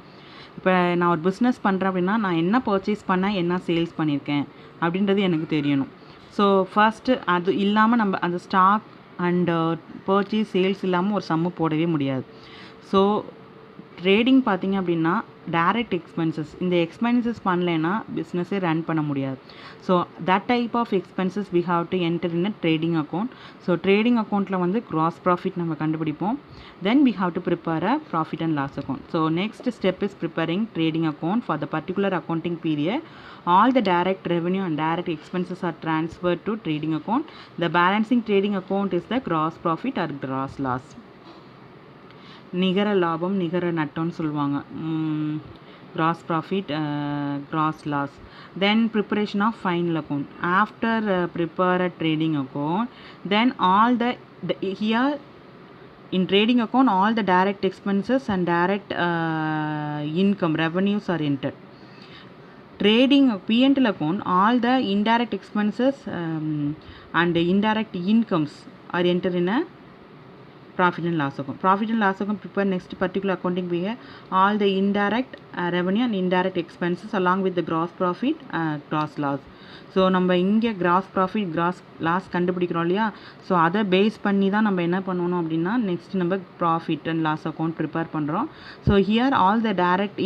இப்போ நான் ஒரு பிஸ்னஸ் பண்ணுறேன் அப்படின்னா நான் என்ன பர்ச்சேஸ் பண்ணேன், என்ன சேல்ஸ் பண்ணியிருக்கேன் அப்படின்றது எனக்கு தெரியணும். ஸோ ஃபஸ்ட்டு அது இல்லாமல் நம்ம அந்த ஸ்டாக் அண்ட் பர்ச்சேஸ், சேல்ஸ் இல்லாமல் ஒரு சம்மு போடவே முடியாது. ஸோ ட்ரேடிங் பார்த்திங்க அப்படின்னா டைரக்ட் எக்ஸ்பென்சஸ், இந்த எக்ஸ்பென்சஸ் பண்ணலைன்னா பிஸ்னஸே ரன் பண்ண முடியாது. So that type of expenses we have to enter in a trading account. So trading அக்கௌண்ட்டில் வந்து கிராஸ் ப்ராஃபிட் நம்ம கண்டுபிடிப்போம். Then we have to prepare a profit and loss account. So next step is preparing trading account for the particular accounting period. All the direct revenue and direct expenses are transferred to trading account. The balancing trading account is the gross profit or gross loss. நிகர லாபம், நிகர நட்டம்னு சொல்லுவாங்க. gross profit, gross loss. Then preparation of final account. After prepare a trading account, then all the here in trading account all the direct expenses and direct income revenues are entered. Trading P&L account, all the indirect expenses and indirect incomes are entered in a profit and loss account. Profit and loss account prepare next particular accounting period. All the indirect revenue and indirect expenses along with the gross profit, gross loss. So நம்ம இங்கே cross profit, gross loss கண்டுபிடிக்கிறோம் இல்லையா? So அதை base பண்ணி தான் நம்ம என்ன பண்ணணும் அப்படின்னா நெக்ஸ்ட் நம்ம profit and loss account prepare பண்ணுறோம். So here all the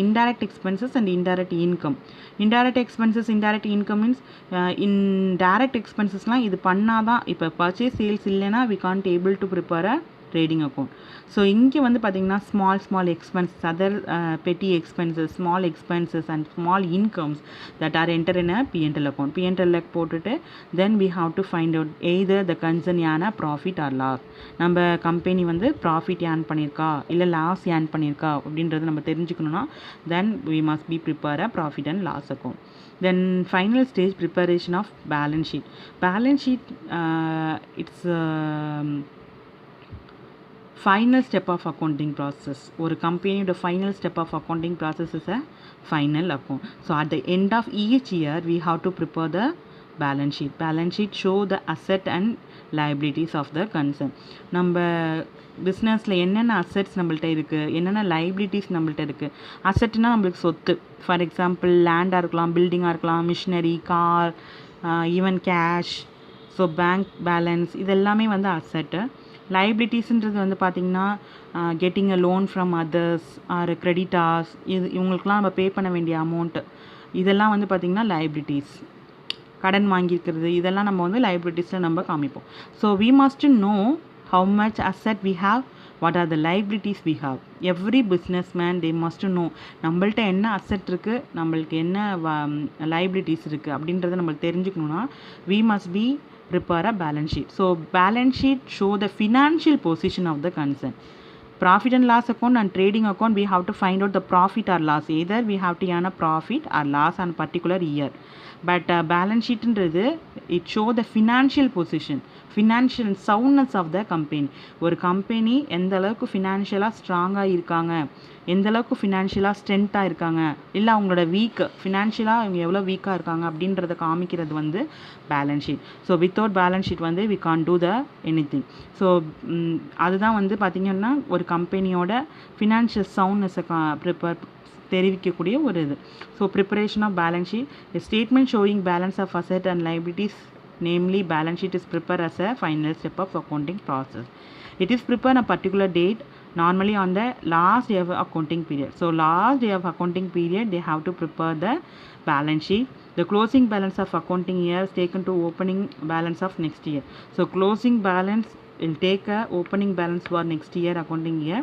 indirect expenses and indirect income. Indirect expenses, indirect income means in direct எக்ஸ்பென்சஸ்லாம் இது பண்ணால் தான், இப்போ பர்ச்சேஸ் சேல்ஸ் இல்லைன்னா we can't able to prepare a trading account. So இங்கே வந்து பார்த்திங்கன்னா small expenses, other petty expenses, small expenses and small incomes that are enter in a P&L account. P&L போட்டுட்டு then we have to find out either the concern யான profit or loss. நம்ம company வந்து profit earn பண்ணியிருக்கா இல்லை loss earn பண்ணியிருக்கா அப்படின்றது நம்ம தெரிஞ்சுக்கணுன்னா then we must be prepare a profit and loss account. Then final stage preparation of balance sheet. Balance sheet it's final step of accounting process. ஒரு கம்பெனியோட final step of accounting process is a final account. So at the end of each year we have to prepare the balance sheet. Balance sheet show the asset and liabilities of the concern. நம்ம பிஸ்னஸில் என்னென்ன assets நம்மள்ட்ட இருக்குது, என்னென்ன liabilities நம்மள்ட்ட இருக்குது. அசெட்னா நம்மளுக்கு சொத்து. ஃபார் எக்ஸாம்பிள் லேண்டாக இருக்கலாம், பில்டிங்காக இருக்கலாம், machinery, car, even cash. So bank balance இதெல்லாமே வந்து அசெட்டு. லைபிலிட்டிஸ்ன்றது வந்து பார்த்திங்கன்னா getting a loan from others or creditors, இவங்களுக்குலாம் நம்ம பே பண்ண வேண்டிய அமௌண்ட்டு, இதெல்லாம் வந்து பார்த்திங்கன்னா லைபிலிட்டிஸ். கடன் வாங்கியிருக்கிறது இதெல்லாம் நம்ம வந்து லைபிலிட்டிஸில் நம்ம காமிப்போம். So we must know how much asset we have, what are the liabilities we have. Every businessman they must know நம்மள்ட்ட என்ன அசெட் இருக்குது, நம்மளுக்கு என்ன லைபிலிட்டிஸ் இருக்குது அப்படின்றத நம்மளுக்கு தெரிஞ்சுக்கணுன்னா we must be prepare a balance sheet. So balance sheet show the financial position of the concern. Profit and loss account and trading account we have to find out the profit or loss. Either we have to earn a profit or loss on particular year. But balance ஷீட்ன்றது it show the financial position, financial soundness of the company. ஒரு company எந்த அளவுக்கு ஃபினான்ஷியலாக ஸ்ட்ராங்காக இருக்காங்க, எந்த அளவுக்கு ஃபினான்ஷியலாக ஸ்ட்ரென்த்தாக இருக்காங்க, இல்லை அவங்களோட ஃபினான்ஷியலாக அவங்க எவ்வளோ வீக்காக இருக்காங்க அப்படின்றத காமிக்கிறது வந்து balance sheet. So without balance sheet வந்து we can do the anything. So அதுதான் வந்து பார்த்திங்கன்னா ஒரு கம்பெனியோட ஃபினான்ஷியல் சவுண்ட்னஸை தெரிவிக்கக்கூடிய ஒரு இது. So preparation of balance sheet, statement showing balance of asset and liabilities, namely balance sheet is prepared as a final step of accounting process. It is prepared on a particular date, normally on the last day of accounting period. So last day of accounting period they have to prepare the balance sheet. The closing balance of accounting year is taken to opening balance of next year. So closing balance will take a opening balance for next year accounting year.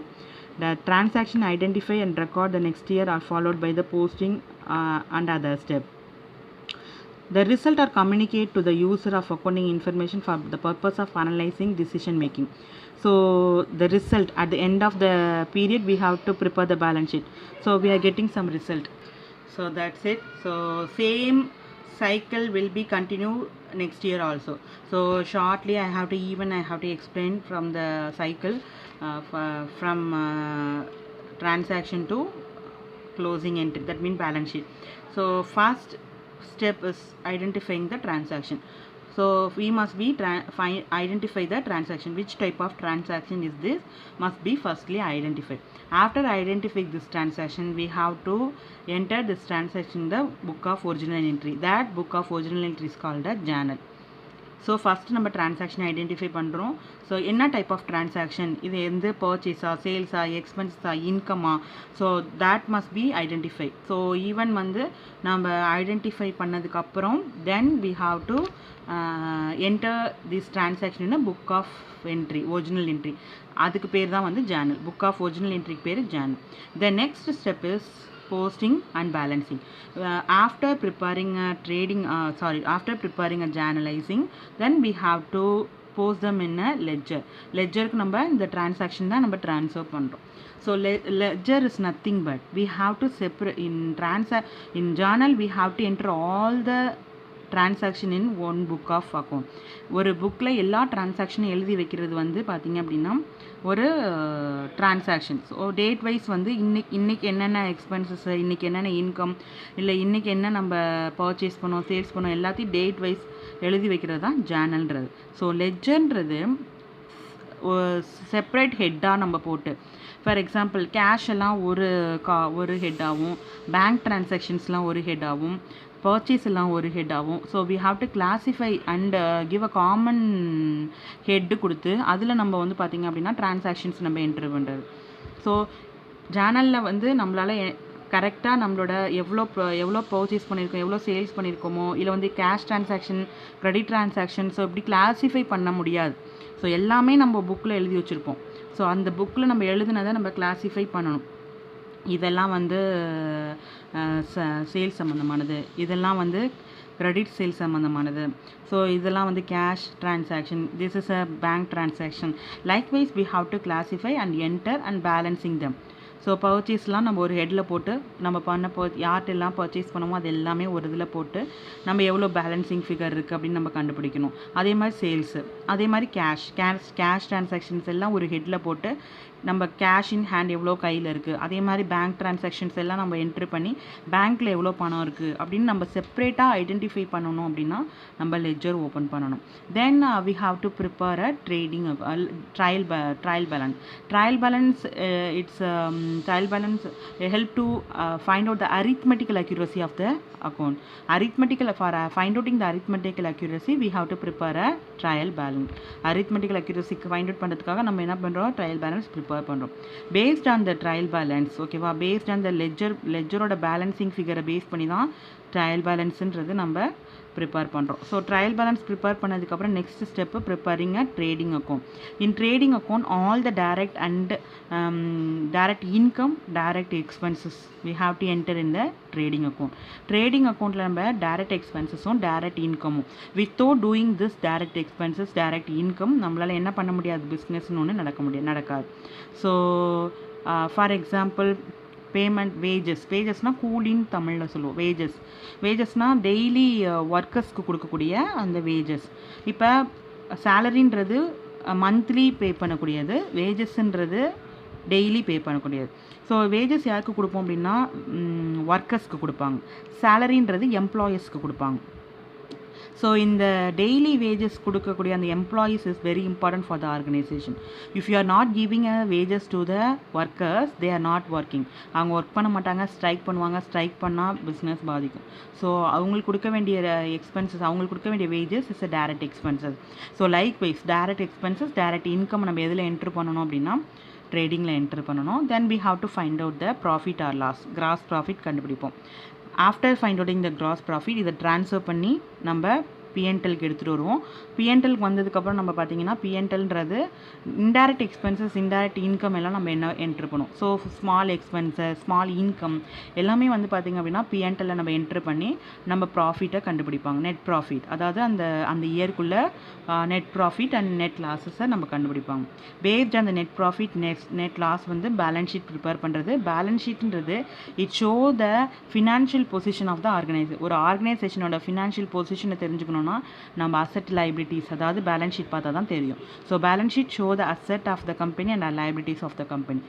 The transaction identify and record the next year are followed by the posting and other steps. The result are communicated to the user of accounting information for the purpose of analyzing decision making. So the result at the end of the period we have to prepare the balance sheet. So we are getting some result. So that's it. So same cycle will be continued next year also. So shortly I have to explain from the cycle from transaction to closing entry, that means balance sheet. So first step is identifying the transaction. So we must be identify the transaction. Which type of transaction is this must be firstly identified. After identifying this transaction we have to enter this transaction in the book of original entry. That book of original entry is called a journal. So first நம்ம transaction identify பண்ணுறோம். So என்ன type of transaction, இது எந்த பர்ச்சேஸா, சேல்ஸா, எக்ஸ்பென்ஸா, இன்கமா, so that must be identify. So even வந்து நம்ம ஐடென்டிஃபை பண்ணதுக்கப்புறம் then we have to enter this transaction in book of entry, original entry. அதுக்கு பேர் தான் வந்து ஜேர்னல். புக் ஆஃப் ஒரிஜினல் என்ட்ரிக்கு பேர் journal. The next step is posting and balancing. After preparing a journalizing, then we have to post them in a ledger. Ledgerக்கு நம்ம இந்த transaction தான் நம்ம transfer பண்ணுறோம். So ledger is nothing but we have to separate in journal we have to enter all the transaction in one book of account. ஒரு புக்கில் எல்லா டிரான்சாக்ஷனும் எழுதி வைக்கிறது வந்து பார்த்திங்க அப்படின்னா ஒரு டிரான்சாக்ஷன். ஸோ டேட் வைஸ் வந்து இன்றைக்கி என்னென்ன எக்ஸ்பென்சஸ், இன்றைக்கி என்னென்ன இன்கம், இல்லை இன்றைக்கி என்ன நம்ம பர்ச்சேஸ் பண்ணோம், சேல்ஸ் பண்ணோம், எல்லாத்தையும் டேட் வைஸ் எழுதி வைக்கிறது தான் ஜேர்னல்ன்றது. ஸோ லெட்ஜர்ன்றது செப்ரேட் ஹெட்டாக நம்ம போட்டு, ஃபார் எக்ஸாம்பிள் கேஷ் எல்லாம் ஒரு ஹெட்டாகவும், பேங்க் டிரான்சாக்ஷன்ஸ்லாம் ஒரு ஹெட்டாகவும், பர்ச்சேஸ் எல்லாம் ஒரு ஹெட்டாகவும். So we have to classify and give a common head கொடுத்து அதில் நம்ம வந்து பார்த்திங்க அப்படின்னா டிரான்சாக்ஷன்ஸ் நம்ம என்ட்ரு பண்ணுறது. ஸோ ஜேர்னலில் வந்து நம்மளால் கரெக்டாக நம்மளோட எவ்வளோ பர்ச்சேஸ் பண்ணியிருக்கோம், எவ்வளோ சேல்ஸ் பண்ணியிருக்கோமோ, இல்லை வந்து cash transaction, credit transaction, so இப்படி கிளாஸிஃபை பண்ண முடியாது. ஸோ எல்லாமே நம்ம புக்கில் எழுதி வச்சுருப்போம். ஸோ அந்த புக்கில் நம்ம எழுதுனதை நம்ம கிளாஸிஃபை பண்ணணும். இதெல்லாம் வந்து சேல்ஸ் சம்மந்தமானது, இதெல்லாம் வந்து credit sales சம்மந்தமானது. ஸோ இதெல்லாம் வந்து cash transaction, this is a bank transaction. Likewise we have to classify and enter and balancing them. So பர்ச்சேஸ்லாம் நம்ம ஒரு ஹெட்டில் போட்டு நம்ம யார்ட்டெல்லாம் பர்ச்சேஸ் பண்ணமோ அது எல்லாமே ஒரு இதில் போட்டு நம்ம எவ்வளோ பேலன்சிங் ஃபிகர் இருக்குது அப்படின்னு நம்ம கண்டுபிடிக்கணும். அதே மாதிரி சேல்ஸு, அதே மாதிரி கேஷ் டிரான்சாக்ஷன்ஸ் எல்லாம் ஒரு ஹெட்டில் போட்டு நம்ம கேஷ் இன் ஹேண்ட் எவ்வளோ கையில் இருக்குது, அதே மாதிரி பேங்க் ட்ரான்சாக்ஷன்ஸ் எல்லாம் நம்ம என்ட்ரு பண்ணி பேங்க்கில் எவ்வளோ பணம் இருக்குது அப்படின்னு நம்ம செப்ரேட்டாக ஐடென்டிஃபை பண்ணணும். அப்படின்னா நம்ம லெட்ஜர் ஓப்பன் பண்ணணும். Then we have to prepare a trial balance. Trial balance help to find out the arithmetical accuracy of the account. Find outing the arithmetical accuracy we have to prepare a trial balance. Arithmetical accuracy find out பண்ணுறதுக்காக நம்ம என்ன பண்ணுறோம், trial balance prepare பண்ணுறோம். Based on the trial balance, ஓகேவா, based on the லெட்ஜரோட balancing ஃபிகரை base பண்ணி தான் ட்ரையல் பேலன்ஸுன்றது நம்ம ப்ரிப்பேர் பண்ணுறோம். ஸோ ட்ரையல் பேலன்ஸ் ப்ரிப்பேர் பண்ணதுக்கப்புறம் next step preparing a trading account. In trading account all the direct and direct income, direct expenses we have to enter in the trading account. Trading account நம்ம direct எக்ஸ்பென்சஸும் direct இன்கமும், without doing this direct expenses direct income நம்மளால் என்ன பண்ண முடியாது, பிஸ்னஸ்னு ஒன்று நடக்காது. ஸோ ஃபார் எக்ஸாம்பிள் பேமெண்ட் வேஜஸ்னால் கூலின்னு தமிழில் சொல்லுவோம். வேஜஸ்னால் டெய்லி ஒர்க்கர்ஸ்க்கு கொடுக்கக்கூடிய அந்த வேஜஸ். இப்போ சேலரின்றது மந்த்லி பே பண்ணக்கூடியது, வேஜஸ்ன்றது டெய்லி பே பண்ணக்கூடியது. ஸோ வேஜஸ் யாருக்கு கொடுப்போம் அப்படின்னா ஒர்க்கர்ஸ்க்கு கொடுப்பாங்க, சேலரின்றது எம்ப்ளாயீஸ்க்கு கொடுப்பாங்க. ஸோ இந்த டெய்லி வேஜஸ் கொடுக்கக்கூடிய அந்த employees is very important for the organisation. If you R not giving a wages to the workers, they are not working. அவங்க ஒர்க் பண்ண மாட்டாங்க, ஸ்ட்ரைக் பண்ணுவாங்க. ஸ்ட்ரைக் பண்ணால் பிஸ்னஸ் பாதிக்கும். ஸோ அவங்களுக்கு கொடுக்க வேண்டிய எக்ஸ்பென்சஸ், அவங்களுக்கு கொடுக்க வேண்டிய wages is a direct expenses. So likewise direct expenses, direct income நம்ம எதில் என்ட்ரு பண்ணணும் அப்படின்னா ட்ரேடிங்கில் என்ட்ரு பண்ணணும். Then we have to find out the profit or loss, gross profit கண்டுபிடிப்போம். ஆஃப்டர் ஃபைண்ட் அவுட்டிங் த கிராஸ் ப்ராஃபிட் இதை transfer பண்ணி நம்ம பிஎன்டெல்க்கு எடுத்துகிட்டு வருவோம். பிஎன்டெல்க்கு வந்ததுக்கப்புறம் நம்ம பார்த்தீங்கன்னா பிஎன்டெல்ன்றது இன்டைரக்ட் எக்ஸ்பென்சஸ், இன்டைரக்ட் இன்கம் எல்லாம் நம்ம என்ன என்ட்ரு பண்ணுவோம். So small expenses, small income எல்லாமே வந்து பார்த்திங்க அப்படின்னா பிஎன்டெல்ல நம்ம என்ட்ரு பண்ணி நம்ம ப்ராஃபிட்டை கண்டுபிடிப்பாங்க. நெட் ப்ராஃபிட், அதாவது அந்த இயர்க்குள்ளே நெட் ப்ராஃபிட் அண்ட் நெட் லாஸஸை நம்ம கண்டுபிடிப்பாங்க. பேஸ்ட் அந்த நெட் ப்ராஃபிட் நெட் லாஸ் வந்து பேலன்ஸ் ஷீட் ப்ரிப்பேர் பண்ணுறது. பேலன்ஸ் ஷீட்ன்றது it show the financial position of the ஒரு ஆர்கனைசேஷனோட ஃபினான்ஷியல் பொசிஷனை தெரிஞ்சுக்கணும் நம்ம அசெட் லைபிலிட்டிஸ், அதாவது பேலன்ஸ் ஷீட் பார்த்தா தான் தெரியும். So balance sheet show the asset of the company and liabilities of the company.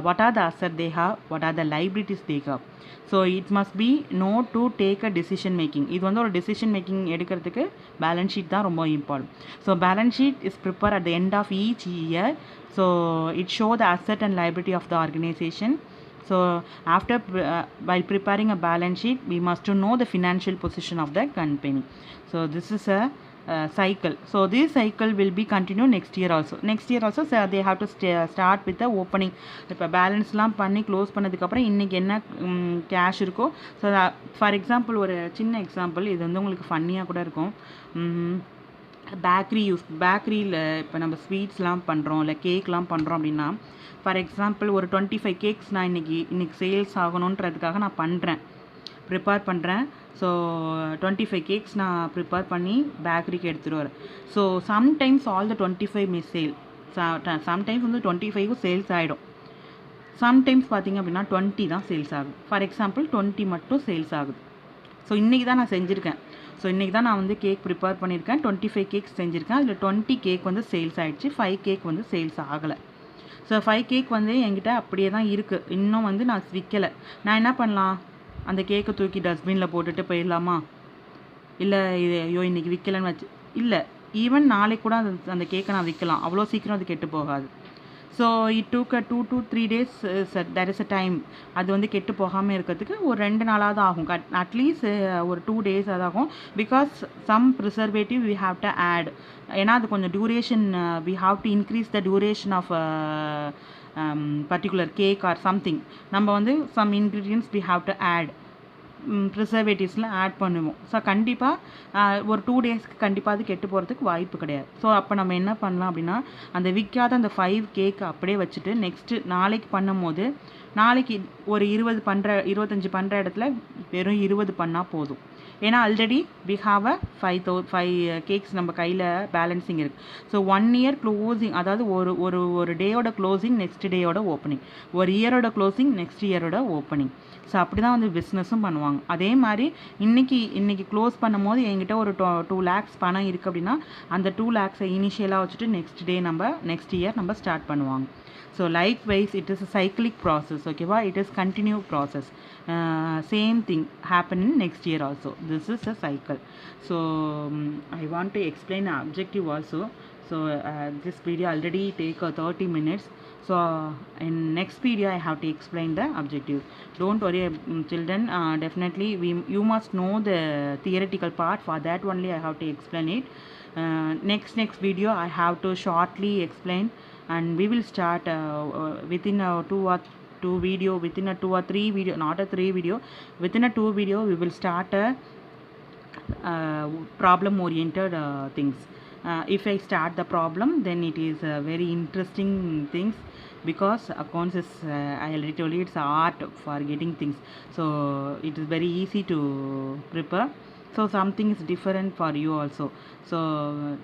What are the asset they have, what are the liabilities they have. So it must be know to take a decision making. இது வந்து ஒரு decision making எடுக்கிறதுக்கு balance sheet தான் ரொம்ப important. So balance sheet is prepare at the end of each year. So it show the asset and liability of the organization. So after while preparing a balance sheet, we must to know the financial position of the company. So this is a cycle. So this cycle will be continue next year also. So they have to start with the opening. இப்போ பேலன்ஸ்லாம் பண்ணி close பண்ணதுக்கப்புறம் இன்றைக்கி என்ன cash இருக்கோ. So for example ஒரு சின்ன example, இது வந்து உங்களுக்கு ஃபன்னியாக கூட இருக்கும். பேக்கரியில் இப்போ நம்ம ஸ்வீட்ஸ்லாம் பண்ணுறோம், இல்லை கேக்லாம் பண்ணுறோம் அப்படின்னா, ஃபார் எக்ஸாம்பிள் ஒரு 25 கேக்ஸ் நான் இன்றைக்கி சேல்ஸ் ஆகணுன்றதுக்காக நான் ப்ரிப்பேர் பண்ணுறேன். ஸோ 25 கேக்ஸ் நான் ப்ரிப்பேர் பண்ணி பேக்கரிக்கு எடுத்துகிட்டு வரேன். So sometimes all the 25 miss sale. Sometimes வந்து 25 சேல்ஸ் ஆகிடும். சம்டைம்ஸ் பார்த்திங்க அப்படின்னா 20 தான் சேல்ஸ் ஆகுது. ஃபார் எக்ஸாம்பிள் 20 மட்டும் சேல்ஸ் ஆகுது. ஸோ இன்றைக்கி தான் நான் செஞ்சுருக்கேன். ஸோ இன்றைக்கி தான் நான் வந்து கேக் ப்ரிப்பேர் பண்ணியிருக்கேன். 25 கேக்ஸ் செஞ்சுருக்கேன். அதில் 20 கேக் வந்து சேல்ஸ் ஆகிடுச்சு, 5 கேக் வந்து சேல்ஸ் ஆகலை. ஸோ 5 கேக் வந்து என்கிட்ட அப்படியே தான் இருக்குது, இன்னும் வந்து நான் விற்கலை. நான் என்ன பண்ணலாம்? அந்த கேக்கை தூக்கி டஸ்ட்பினில் போட்டுட்டு போயிடலாமா? இல்லை இது ஐயோ இன்றைக்கி விற்கலைன்னு வச்சு இல்லை, ஈவன் நாளைக்கு கூட அந்த கேக்கை நான் விற்கலாம், அவ்வளோ சீக்கிரம் அது கெட்டு போகாது. So it duke 2 to 3 days, there is a time. அது வந்து கெட்டு போகாமல் இருக்கிறதுக்கு ஒரு 2 நாளாவது ஆகும். அட்லீஸ்ட் ஒரு 2 days அதாகும். Because some preservative we have to add. ஏன்னா அது கொஞ்சம் duration, we have to increase the duration of particular cake or something. நம்ம வந்து some ingredients we have to add, ப்ரிசர்வேட்டிவ்ஸில் ஆட் பண்ணுவோம். ஸோ கண்டிப்பாக ஒரு 2 daysக்கு கண்டிப்பாக அது கெட்டு போகிறதுக்கு வாய்ப்பு கிடையாது. ஸோ அப்போ நம்ம என்ன பண்ணலாம் அப்படின்னா, அந்த விற்காத அந்த 5 கேக் அப்படியே வச்சுட்டு நெக்ஸ்ட்டு நாளைக்கு பண்ணும் போது, நாளைக்கு ஒரு 25 பண்ணுற இடத்துல வெறும் 20 பண்ணால் போதும். ஏன்னா already we have a 5 cakes நம்ம கையில் பேலன்சிங் இருக்குது. ஸோ 1 year க்ளோசிங், அதாவது ஒரு டேயோட க்ளோசிங் நெக்ஸ்ட் டேயோட ஓப்பனிங், ஒரு இயரோட க்ளோசிங் நெக்ஸ்ட் இயரோட ஓப்பனிங். ஸோ அப்படி தான் வந்து பிஸ்னஸும் பண்ணுவாங்க. அதே மாதிரி இன்றைக்கி க்ளோஸ் பண்ணும் போது என்கிட்ட ஒரு 2 lakhs பணம் இருக்குது அப்படின்னா, அந்த 2 lakhs இனிஷியலாக வச்சுட்டு நெக்ஸ்ட் இயர் நம்ம ஸ்டார்ட் பண்ணுவாங்க. So likewise it is a cyclic process, okay va, it is continuous process. Same thing happen in next year also. This is a cycle. So I want to explain the objective also. So this video already take 30 minutes. So in next video I have to explain the objective. Don't worry children, definitely you must know the theoretical part. For that only I have to explain it. Next video I have to shortly explain, and we will start within a 2 or 3 video, not a 3 video, within a 2 video we will start a problem oriented things. If I start the problem, then it is very interesting things, because accounts is I already told you it's art for getting things. So it is very easy to prepare. So something is different for you also. So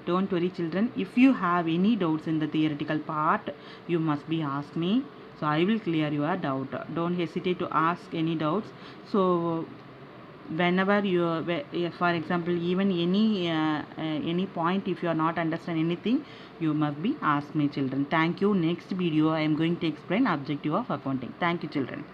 don't worry children, if you have any doubts in the theoretical part, you must be ask me. So I will clear your doubt. Don't hesitate to ask any doubts. So whenever you for example, even any point, if you are not understand anything, you must be ask me, children. Thank you. Next video I am going to explain objective of accounting. Thank you, children.